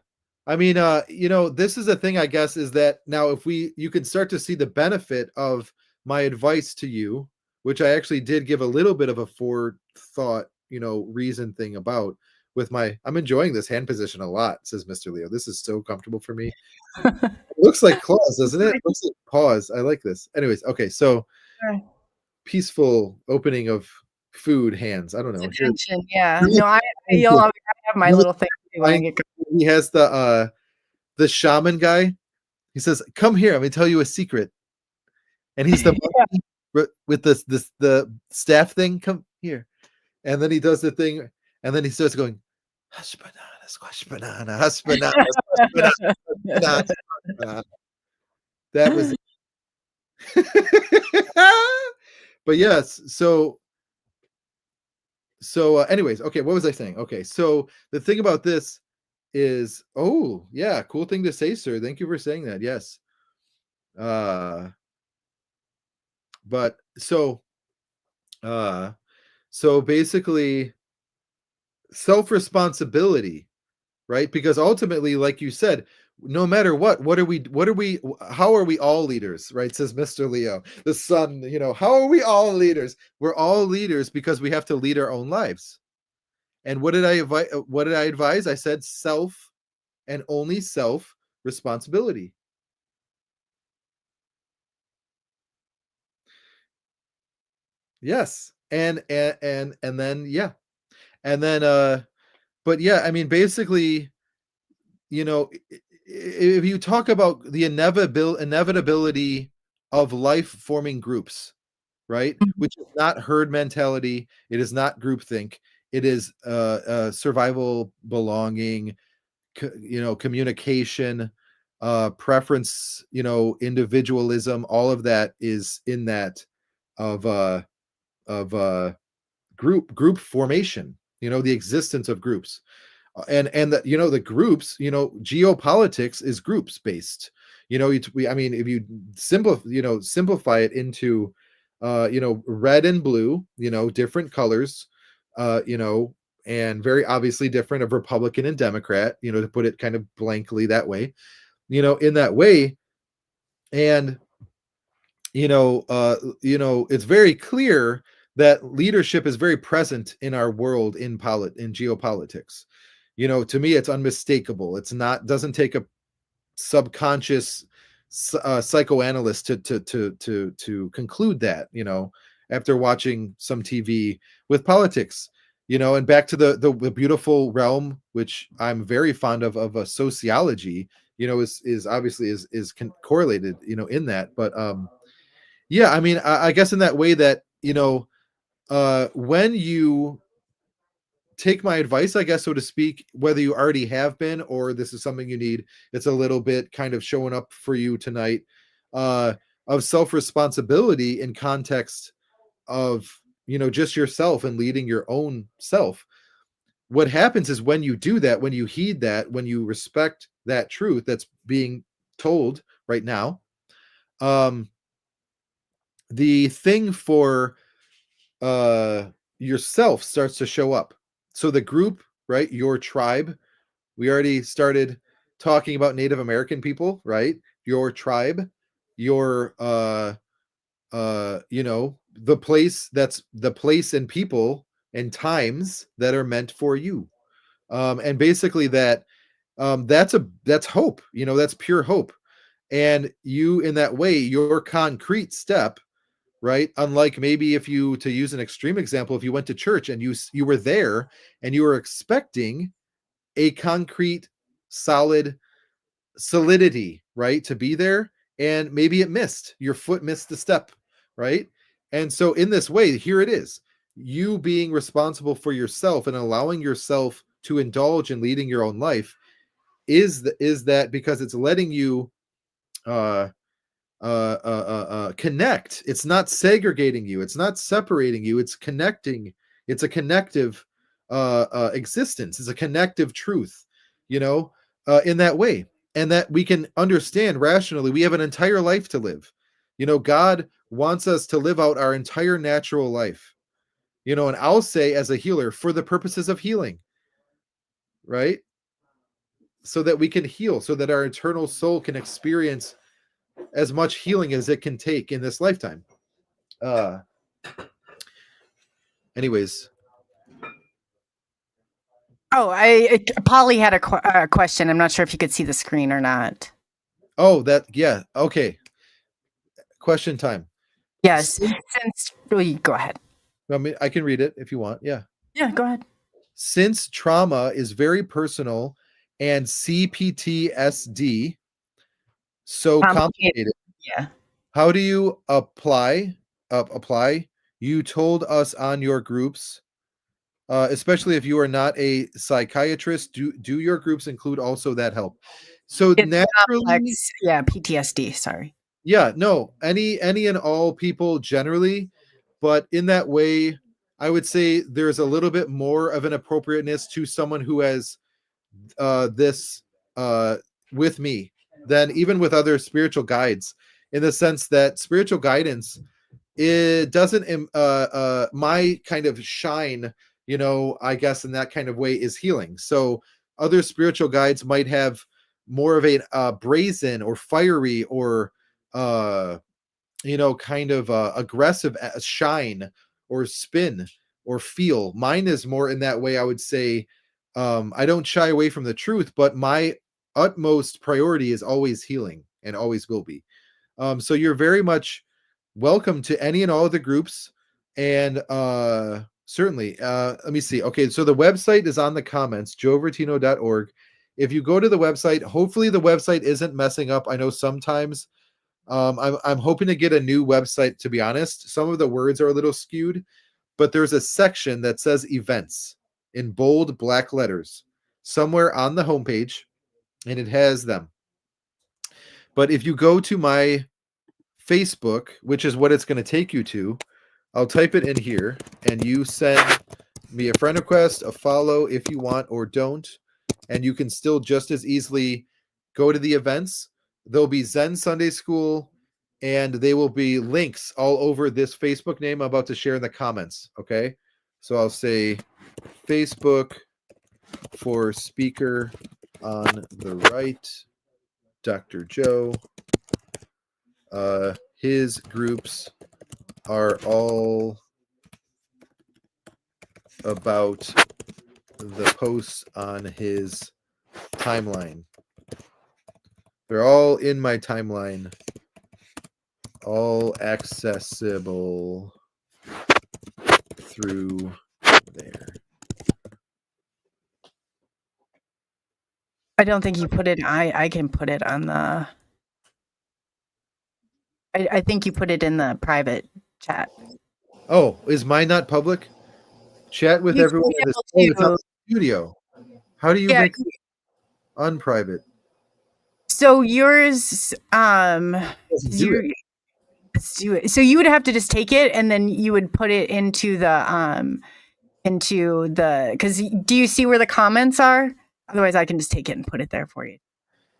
This is a thing, I guess, is that now if you can start to see the benefit of my advice to you, which I actually did give a little bit of a forethought, reason thing about with I'm enjoying this hand position a lot, says Mr. Leo. This is so comfortable for me. It looks like claws, doesn't it? It looks like paws. I like this. Anyways, okay, so peaceful opening of food hands. I don't know. Attention, yeah. No, I have my little thing too when I get He has the shaman guy. He says, "Come here, I'm gonna tell you a secret." And he's the monkey with the staff thing. Come here, and then he does the thing, and then he starts going, "Hush banana, squash banana, hush banana, squash banana, banana, banana." That was. But yes, anyways, okay, what was I saying? Okay, so the thing about this is, oh yeah, cool thing to say, sir. Thank you for saying that. Yes. But so basically self-responsibility, right? Because ultimately, like you said, no matter what how are we all leaders, right? Says Mr. Leo, the sun, how are we all leaders? We're all leaders because we have to lead our own lives. And what did I advise? I said self and only self responsibility. Yes. And then yeah. And then but yeah, I mean basically, if you talk about the inevitability of life forming groups, right? Which is not herd mentality, it is not groupthink, it is survival, belonging, communication, preference, individualism, all of that is in that of group formation, the existence of groups. And the groups, geopolitics is groups based. I mean, if you simplify it into red and blue, different colors, and very obviously different of Republican and Democrat, to put it kind of blankly that way, in that way. And it's very clear that leadership is very present in our world in geopolitics. To me, it's unmistakable. Doesn't take a subconscious psychoanalyst to conclude that, after watching some TV with politics, and back to the beautiful realm, which I'm very fond of sociology, is obviously is correlated, in that. But yeah, I mean, I guess in that way that, when you take my advice, I guess, so to speak, whether you already have been or this is something you need. It's a little bit kind of showing up for you tonight, of self-responsibility in context of, just yourself and leading your own self. What happens is when you do that, when you heed that, when you respect that truth that's being told right now, the thing for yourself starts to show up. So the group, right? Your tribe. We already started talking about Native American people, right? Your tribe, your the place and people and times that are meant for you. And basically that's hope, that's pure hope. And you, in that way, your concrete step, right? Unlike maybe if you, to use an extreme example, if you went to church and you were there and you were expecting a concrete, solid solidity, right, to be there, and maybe it missed, your foot missed the step, right? And so in this way, here it is, you being responsible for yourself and allowing yourself to indulge in leading your own life is that because it's letting you connect. It's not segregating you, it's not separating you, it's connecting. It's a connective existence. It's a connective truth, in that way. And that we can understand rationally, we have an entire life to live. God wants us to live out our entire natural life, and I'll say, as a healer, for the purposes of healing, right? So that we can heal, so that our eternal soul can experience as much healing as it can take in this lifetime. Anyways. Oh, Polly had a question. I'm not sure if you could see the screen or not. Oh, yeah. Okay. Question time. Yes. Go ahead. I can read it if you want. Yeah. Yeah, go ahead. Since trauma is very personal and CPTSD so complicated. Yeah. How do you apply? You told us on your groups, especially if you are not a psychiatrist, do your groups include also that help? So it's naturally, complex. Yeah, PTSD. Sorry. Yeah, no, any and all people generally, but in that way, I would say there's a little bit more of an appropriateness to someone who has this with me than even with other spiritual guides, in the sense that spiritual guidance, it doesn't my kind of shine, I guess in that kind of way, is healing. So other spiritual guides might have more of a brazen or fiery or kind of aggressive shine or spin or feel. Mine is more in that way. I would say I don't shy away from the truth, but my utmost priority is always healing and always will be. So you're very much welcome to any and all of the groups. And certainly, let me see. Okay, so the website is on the comments, joevertino.org. If you go to the website, hopefully the website isn't messing up. I know sometimes I'm hoping to get a new website, to be honest. Some of the words are a little skewed, but there's a section that says events in bold black letters somewhere on the homepage, and it has them. But if you go to my Facebook, which is what it's going to take you to, I'll type it in here, and you send me a friend request, a follow if you want or don't, and you can still just as easily go to the events. There'll be Zen Sunday School, and they will be links all over this Facebook name I'm about to share in the comments. Okay, so I'll say Facebook for speaker on the right, Dr. Joe. His groups are all about the posts on his timeline. They're all in my timeline, all accessible through there. I don't think you put it. I can put it on the. I think you put it in the private chat. Oh, is mine not public? Chat with You everyone can in this email it's on too. the studio. How do you Yeah. make it unprivate? So yours, Doesn't 'cause do it. you let's do it. So you would have to just take it and then you would put it into the because do you see where the comments are? Otherwise, I can just take it and put it there for you.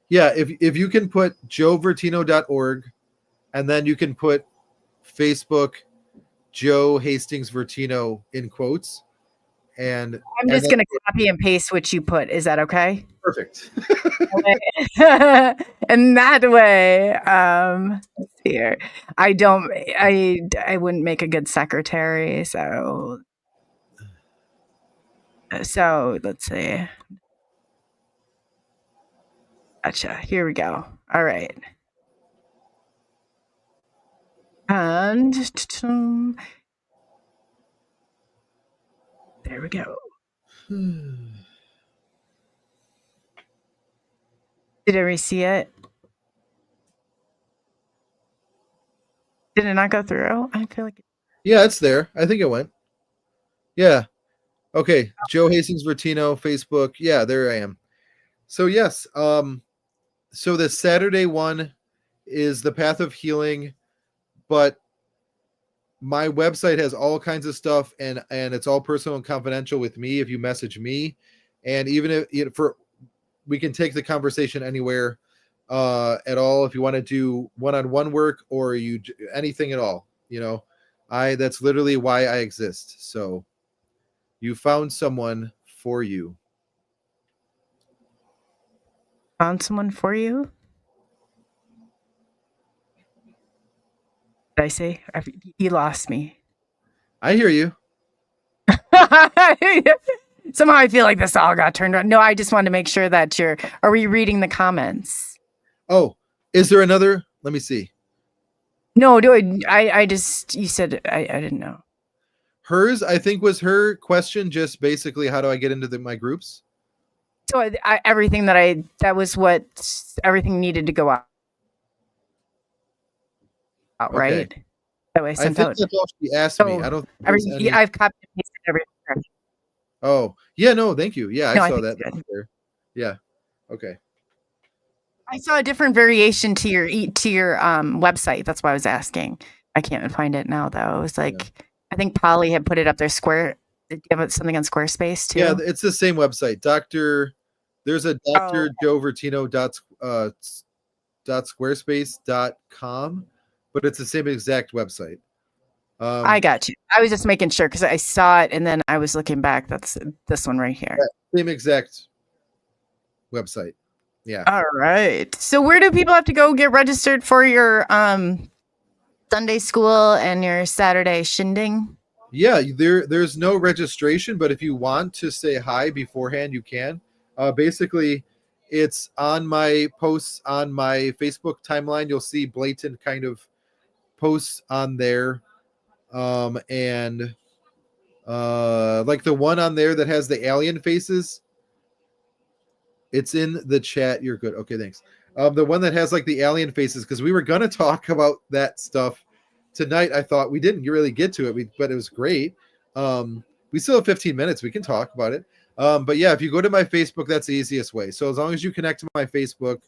Yeah, if you can put joevertino.org and then you can put Facebook Joe Hastings Vertino in quotes and I'm just going to copy and paste what you put. Is that okay? perfect. And that way, let's see here. I wouldn't make a good secretary. So let's see. Gotcha. Here we go. All right. And there we go. Did everybody see it? Did it not go through? I feel like Yeah, it's there. I think it went. Yeah. Okay. Joe Hastings Vertino, Facebook. Yeah, there I am. So yes, so the Saturday one is the Path of Healing, but my website has all kinds of stuff and it's all personal and confidential with me if you message me. And even if we can take the conversation anywhere at all if you want to do one-on-one work or anything at all, that's literally why I exist. So you found someone for you. found someone for you. Did I say? You lost me. I hear you. Somehow I feel like this all got turned on. No, I just wanted to make sure that are we reading the comments? Oh, is there another? Let me see. No, I just, you said, I didn't know. Hers, I think, was her question just basically, how do I get into my groups? So everything everything needed to go out, Okay. right? That way I I sent think out. that's all she asked me. I don't think there's any... I've copied and pasted everything. Oh, yeah, no, thank you. Yeah, No, I I saw think that. it's good. There. Yeah. Okay. I saw a different variation to your website. That's why I was asking. I can't find it now though. It was like, I think Polly had put it up there. Did you have something on Squarespace too? Yeah, it's the same website. There's a Dr. Joe Vertino .squarespace.com, but it's the same exact website. I got you. I was just making sure because I saw it and then I was looking back. That's this one right here. Same exact website. Yeah. All right. So where do people have to go get registered for your Sunday school and your Saturday shindig? Yeah, there's no registration, but if you want to say hi beforehand, you can. Basically, it's on my posts on my Facebook timeline. You'll see blatant kind of posts on there. And like the one on there that has the alien faces, it's in the chat. You're good. Okay, thanks. The one that has like the alien faces, because we were gonna talk about that stuff tonight. I thought we didn't really get to it, but it was great. We still have 15 minutes. We can talk about it. But yeah, if you go to my Facebook, that's the easiest way. So as long as you connect to my Facebook,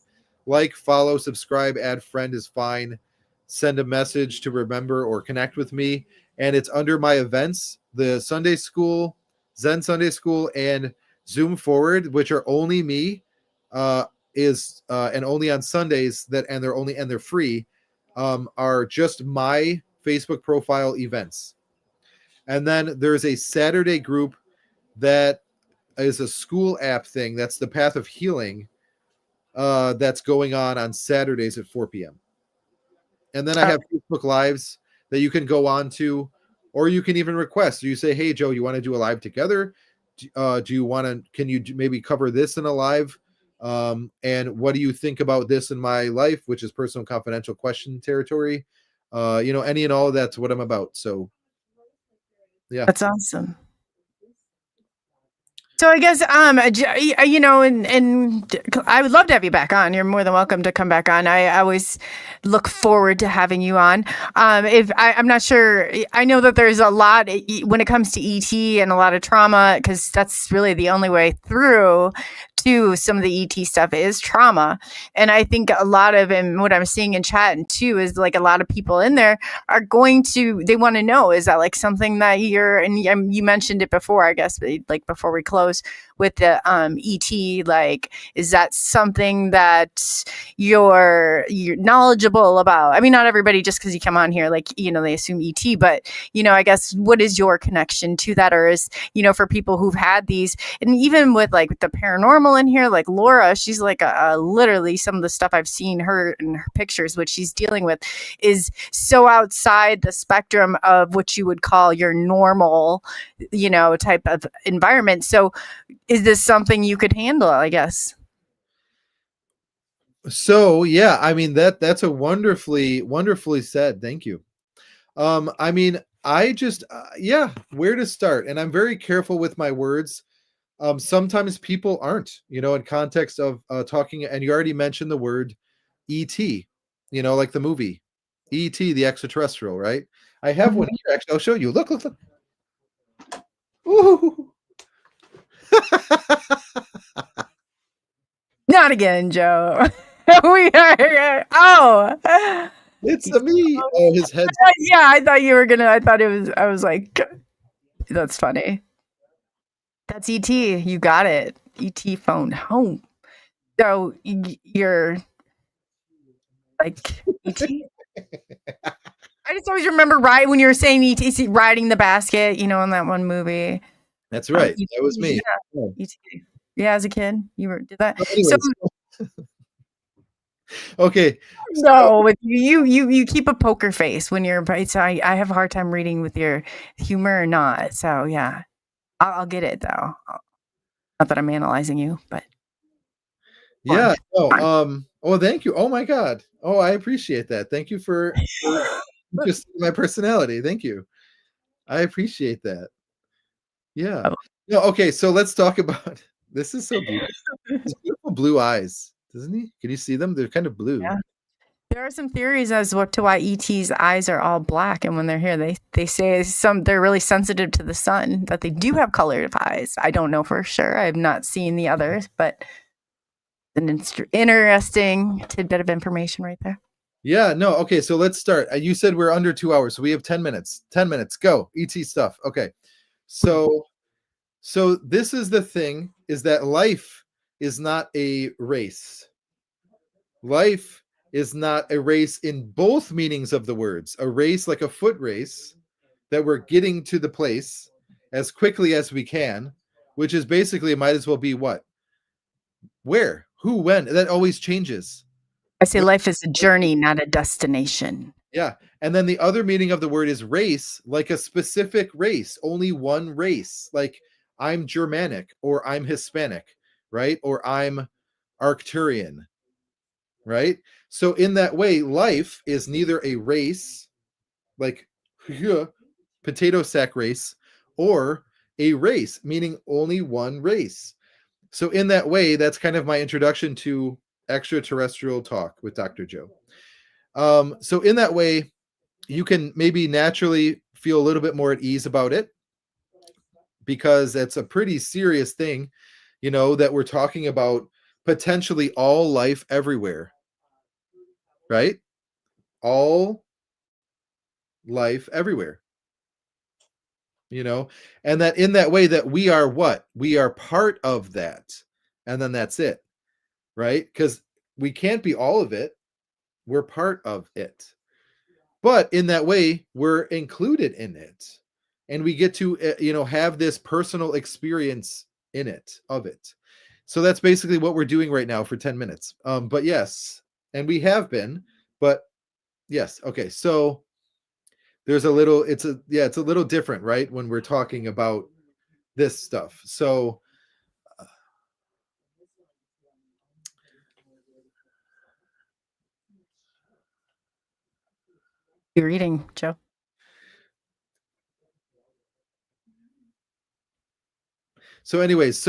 like, follow, subscribe, add friend is fine. Send a message to remember or connect with me. And it's under my events, the Sunday School, Zen Sunday School, and Zoom Forward, which are only me, and only on Sundays and they're free, are just my Facebook profile events. And then there's a Saturday group that is a school app thing. That's the Path of Healing. That's going on Saturdays at 4 p.m. And then I have Facebook Lives that you can go on to, or you can even request. You say, hey, Joe, you want to do a live together? Do you want to, can you maybe cover this in a live? And what do you think about this in my life, which is personal confidential question territory? Any and all of that's what I'm about. So, yeah. That's awesome. So I guess you know, and I would love to have you back on. You're more than welcome to come back on. I always look forward to having you on. If I'm not sure, I know that there's a lot when it comes to ET and a lot of trauma, because that's really the only way through to some of the ET stuff is trauma. And I think a lot of, and what I'm seeing in chat and too, is like a lot of people in there are going to, they want to know, is that like something that you're, and you mentioned it before, I guess, like before we close with the ET, like, is that something that you're knowledgeable about? I mean, not everybody, just because you come on here, like, you know, they assume ET, but, you know, I guess, what is your connection to that? Or is, you know, for people who've had these, and even with like the paranormal in here, like Laura, she's like literally some of the stuff I've seen her in her pictures, what she's dealing with is so outside the spectrum of what you would call your normal, you know, type of environment. So is this something you could handle, I guess? So yeah, I mean that's a wonderfully said. Thank you. I mean, I just yeah, where to start? And I'm very careful with my words. Sometimes people aren't, you know, in context of talking, and you already mentioned the word ET, you know, like the movie ET, the extraterrestrial, right? I have one here. Actually, I'll show you. Look, look, look. Ooh. Not again, Joe. We are. Oh, It's a me. Oh, his head's yeah. I thought you were gonna. I thought it was. I was like, that's funny. That's ET. You got it. ET phone home. So you're like ET. I just always remember when you were saying ET riding the basket. You know, in that one movie. That's right. ET, That was me. yeah. ET. Yeah, as a kid, you did that. Well, So anyways, okay. no, with you keep a poker face when you're. So I have a hard time reading with your humor or not. So yeah, I'll get it though. Not that I'm analyzing you, but Yeah. Oh, oh, thank you. Oh my God. Oh, I appreciate that. Thank you for just my personality. Thank you. I appreciate that. Yeah. oh, No, okay, so let's talk about this is so beautiful. These beautiful blue eyes, doesn't he? Can you see them? They're kind of blue. yeah. There are some theories as to why ET's eyes are all black, and when they're here, they say they're really sensitive to the sun, that they do have colored eyes. I don't know for sure. I've not seen the others, but an interesting tidbit of information right there. Yeah, no, okay, so let's start. You said we're under 2 hours, so we have 10 minutes. 10 minutes, go. ET stuff. Okay. So this is the thing, is that life is not a race. Life is not a race in both meanings of the words. A race like a foot race that we're getting to the place as quickly as we can, which is basically might as well be what? Where? Who? When? That always changes. I say life is a journey, not a destination. Yeah. And then the other meaning of the word is race, like a specific race, only one race. Like I'm Germanic or I'm Hispanic, right? Or I'm Arcturian, right? So in that way, life is neither a race, like potato sack race, or a race, meaning only one race. So in that way, that's kind of my introduction to extraterrestrial talk with Dr. Joe. So in that way, you can maybe naturally feel a little bit more at ease about it, because it's a pretty serious thing, you know, that we're talking about potentially all life everywhere, right? All life everywhere, you know, and that in that way that we are what? We are part of that. And then that's it, right? Because we can't be all of it. We're part of it. But in that way, we're included in it. And we get to, you know, have this personal experience in it, of it. So that's basically what we're doing right now for 10 minutes. But yes, and we have been, but yes. Okay. So there's a little, it's a little different, right? When we're talking about this stuff. So You're reading, Joe. So anyways,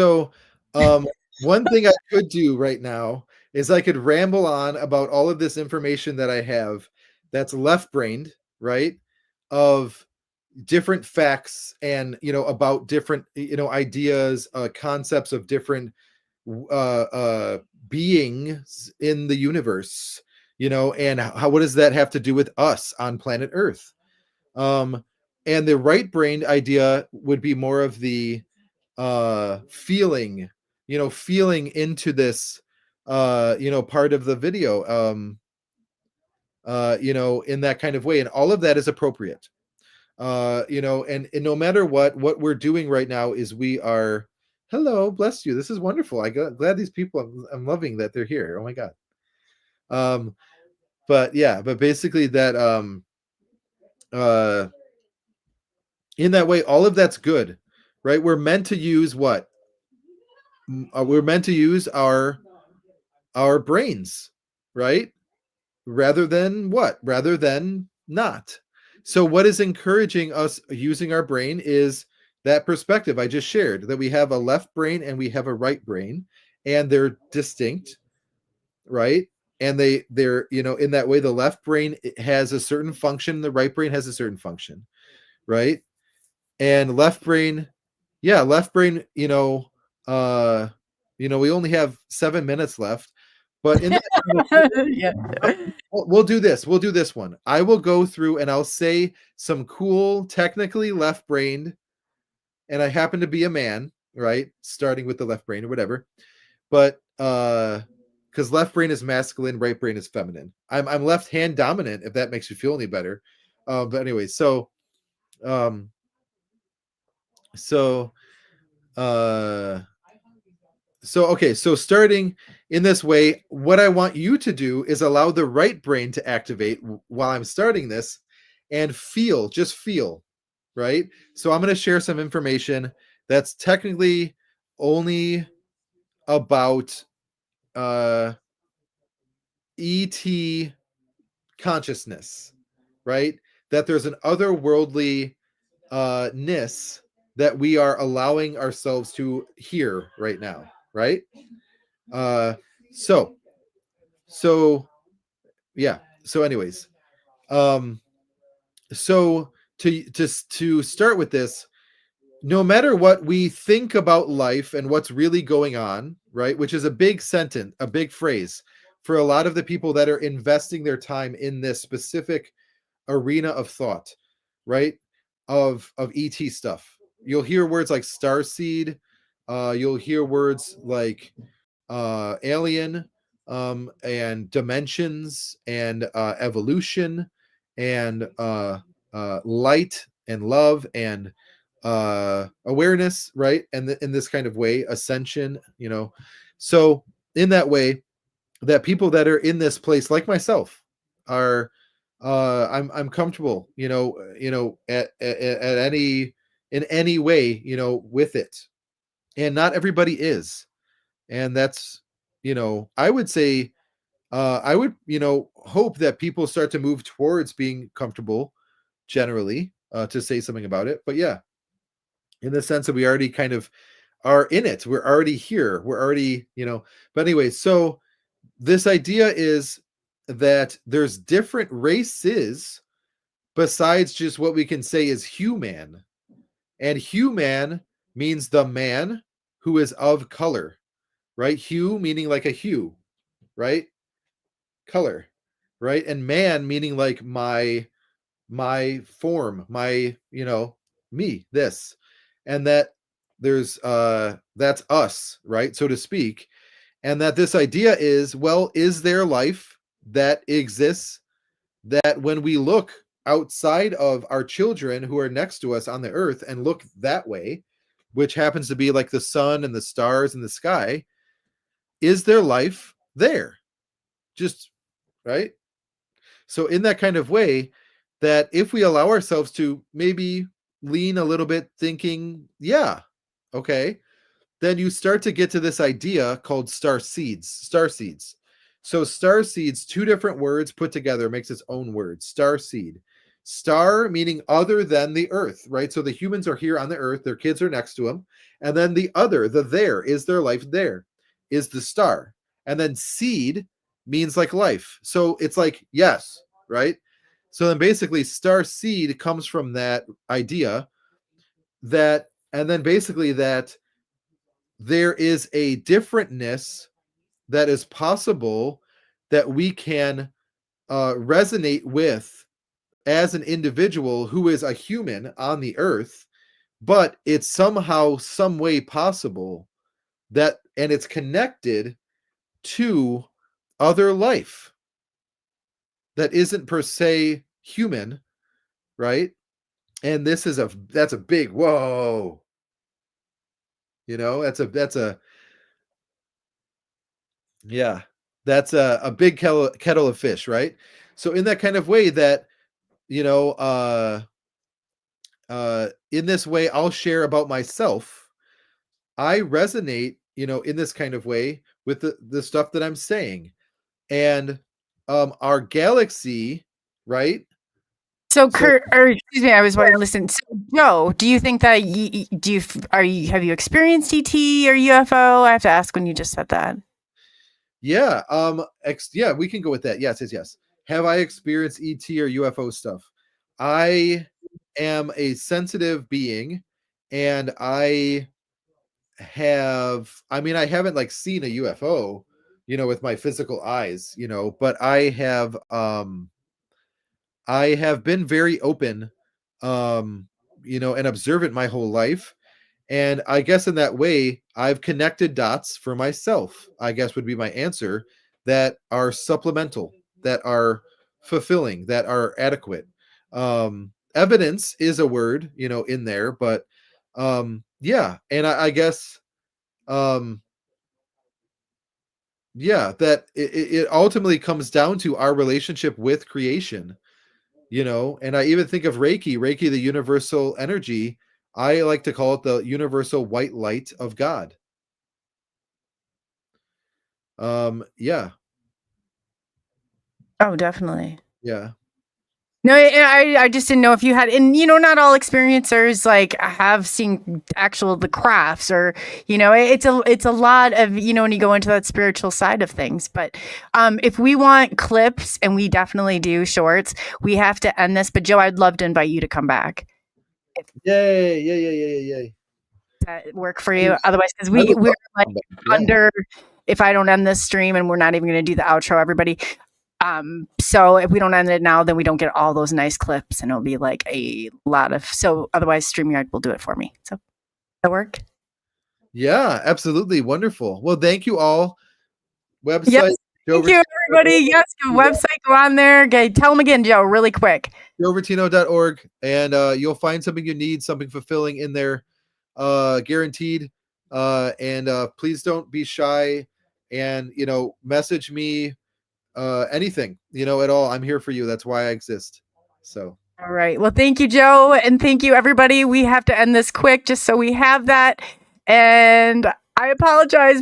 one thing I could do right now is I could ramble on about all of this information that I have that's left-brained, right? Of different facts and about different ideas, concepts of different beings in the universe, and how what does that have to do with us on planet Earth? Um, and the right brain idea would be more of the feeling, feeling into this part of the video, in that kind of way. And all of that is appropriate. And no matter what we're doing right now is we are hello, bless you. This is wonderful. Glad these people, I'm loving that they're here. Oh my God. But yeah, but basically that uh in that way, all of that's good, right? We're meant to use what? We're meant to use our brains, right? Rather than what? Rather than not. So what is encouraging us using our brain is that perspective I just shared, that we have a left brain and we have a right brain, and they're distinct, right? And they're in that way, the left brain has a certain function, the right brain has a certain function, right? And left brain, we only have 7 minutes left, but in that Yeah. we'll do this. We'll do this one. I will go through and I'll say some cool, technically left brained, and I happen to be a man, right? Starting with the left brain or whatever. But because left brain is masculine, right brain is feminine. I'm left hand dominant, if that makes you feel any better. But anyway, so okay, so starting in this way, what I want you to do is allow the right brain to activate while I'm starting this, and just feel, right? So I'm going to share some information that's technically only about ET consciousness, right? That there's an otherworldly ness that we are allowing ourselves to hear right now, right? So yeah. So anyways, so to start with this, no matter what we think about life and what's really going on, right? Which is a big sentence, a big phrase for a lot of the people that are investing their time in this specific arena of thought, right? Of ET stuff. You'll hear words like starseed, you'll hear words like alien, and dimensions, and evolution, and light and love, and awareness, right? And in this kind of way, ascension, so in that way, that people that are in this place like myself are I'm comfortable, at any in any way, with it. And not everybody is. And that's, I would say, I would, hope that people start to move towards being comfortable generally, to say something about it. But yeah, in the sense that we already kind of are in it. We're already here. We're already, but anyway, so this idea is that there's different races besides just what we can say is human. And human means the man who is of color, right? Hue meaning like a hue, right? Color, right? And man meaning like my form, my, me, this. And that there's that's us, right? So to speak. And that this idea is, well, is there life that exists that when we look outside of our children who are next to us on the earth and look that way, which happens to be like the sun and the stars and the sky, is there life there? Just right. So in that kind of way, that if we allow ourselves to maybe lean a little bit thinking, yeah, okay, then you start to get to this idea called star seeds. So star seeds, two different words put together, makes its own word, star seed. Star meaning other than the earth, right? So the humans are here on the earth, their kids are next to them. And then the other, the there, is their life there, is the star. And then seed means like life. So it's like, yes, right? So then basically, star seed comes from that idea that, and then basically that there is a differentness that is possible that we can resonate with as an individual who is a human on the earth, but it's somehow, some way possible that, and it's connected to other life that isn't per se human, right? And this is that's a big whoa. You know, that's a yeah, that's a big kettle of fish, right? So in that kind of way that, you know, in this way I'll share about myself. I resonate, you know, in this kind of way with the stuff that I'm saying. And our galaxy, right? So, So Kurt, or excuse me, I was wanting to listen. So, Joe, do you think that have you experienced ET or UFO? I have to ask when you just said that. yeah, yeah, we can go with that. Yes. Have I experienced ET or UFO stuff? I am a sensitive being, and I mean, I haven't like seen a UFO, you know, with my physical eyes, you know, but I have been very open, you know, and observant my whole life. And I guess in that way, I've connected dots for myself, I guess would be my answer, that are supplemental, that are fulfilling, that are adequate. Evidence is a word, you know, in there, but yeah. And I guess, yeah, that it ultimately comes down to our relationship with creation, you know. And I even think of Reiki, the universal energy. I like to call it the universal white light of God. Yeah. Oh, definitely. Yeah. No, I just didn't know if you had, and you know, not all experiencers like have seen the crafts, or you know, it's a lot of, you know, when you go into that spiritual side of things. But if we want clips, and we definitely do shorts, we have to end this. But Joe, I'd love to invite you to come back. Yay. Does that work for you? Otherwise, because we're like Yeah. under, if I don't end this stream, and we're not even going to do the outro, everybody. So if we don't end it now, then we don't get all those nice clips, and it'll be like a lot of, so otherwise StreamYard will do it for me. So that work? Yeah, absolutely. Wonderful. Well, thank you all. Website. Yes, thank you, everybody. Yes, website, go on there. Okay, tell them again, Joe, really quick. JoeVertino.org, and you'll find something you need, something fulfilling in there, guaranteed. And please don't be shy, and, you know, message me, anything, you know, at all. I'm here for you. That's why I exist. So. All right. Well, thank you, Joe. And thank you, everybody. We have to end this quick just so we have that. And I apologize.